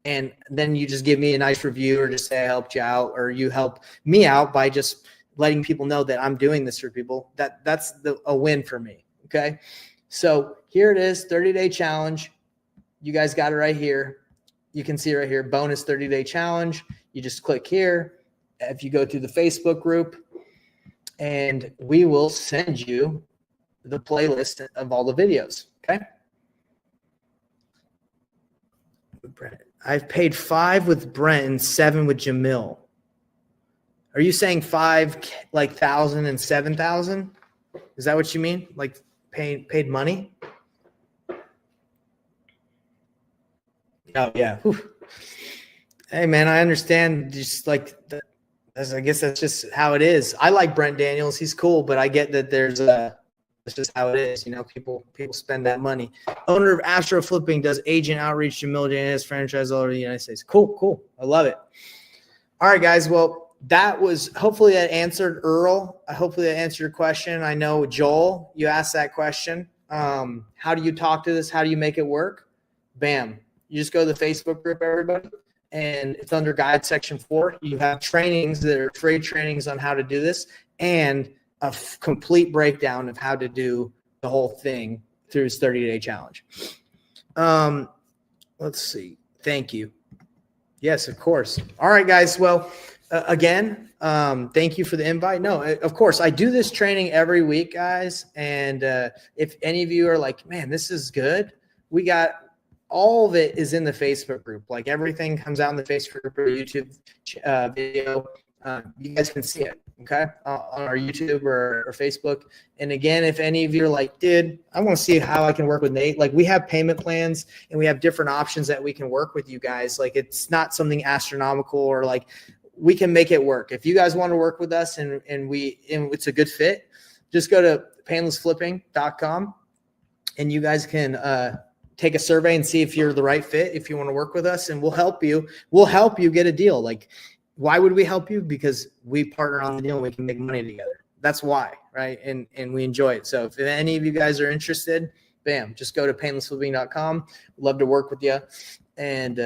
And then you just give me a nice review or just say I helped you out, or you help me out by just letting people know that I'm doing this for people. That's a win for me. Okay. So here it is, 30-day challenge. You guys got it right here. You can see right here, bonus 30-day challenge. You just click here. If you go to the Facebook group, and we will send you the playlist of all the videos. Okay. I've paid 5 with Brent and 7 with Jamil. Are you saying 5 like 1,000 and 7,000? Is that what you mean? Like paid money? Oh yeah. Whew. Hey man, I understand. Just like I guess that's just how it is. I like Brent Daniels. He's cool, but I get that there's that's just how it is. You know, people spend that money. Owner of Astro Flipping does agent outreach to millionaires franchise all over the United States. Cool. I love it. All right, guys. Well, that was hopefully that answered Earl. Hopefully that answered your question. I know Joel, you asked that question. How do you talk to this? How do you make it work? Bam. You just go to the Facebook group, everybody, and it's under guide section 4. You have trainings that are free trainings on how to do this and a complete breakdown of how to do the whole thing through his 30-day challenge. Let's see. Thank you. Yes, of course. All right, guys. Well, again, thank you for the invite. No, of course, I do this training every week, guys. And if any of you are like, man, this is good, we got all of it is in the Facebook group. Like everything comes out in the Facebook group or YouTube video. You guys can see it, okay, on our YouTube or Facebook. And again, if any of you are like, dude, I want to see how I can work with Nate. Like we have payment plans and we have different options that we can work with you guys. Like it's not something astronomical or like we can make it work. If you guys want to work with us and it's a good fit, just go to painlessflipping.com and you guys can take a survey and see if you're the right fit, if you want to work with us, and we'll help you. We'll help you get a deal. Like, why would we help you? Because we partner on the deal and we can make money together. That's why, right? And we enjoy it. So if any of you guys are interested, bam, just go to painlessflipping.com. Love to work with you. And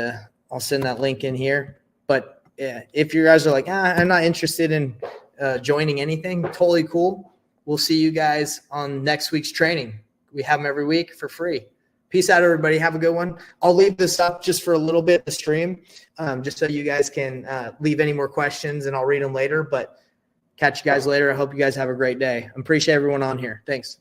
I'll send that link in here. But if you guys are like, I'm not interested in joining anything, totally cool. We'll see you guys on next week's training. We have them every week for free. Peace out, everybody. Have a good one. I'll leave this up just for a little bit, the stream, just so you guys can leave any more questions, and I'll read them later. But catch you guys later. I hope you guys have a great day. I appreciate everyone on here. Thanks.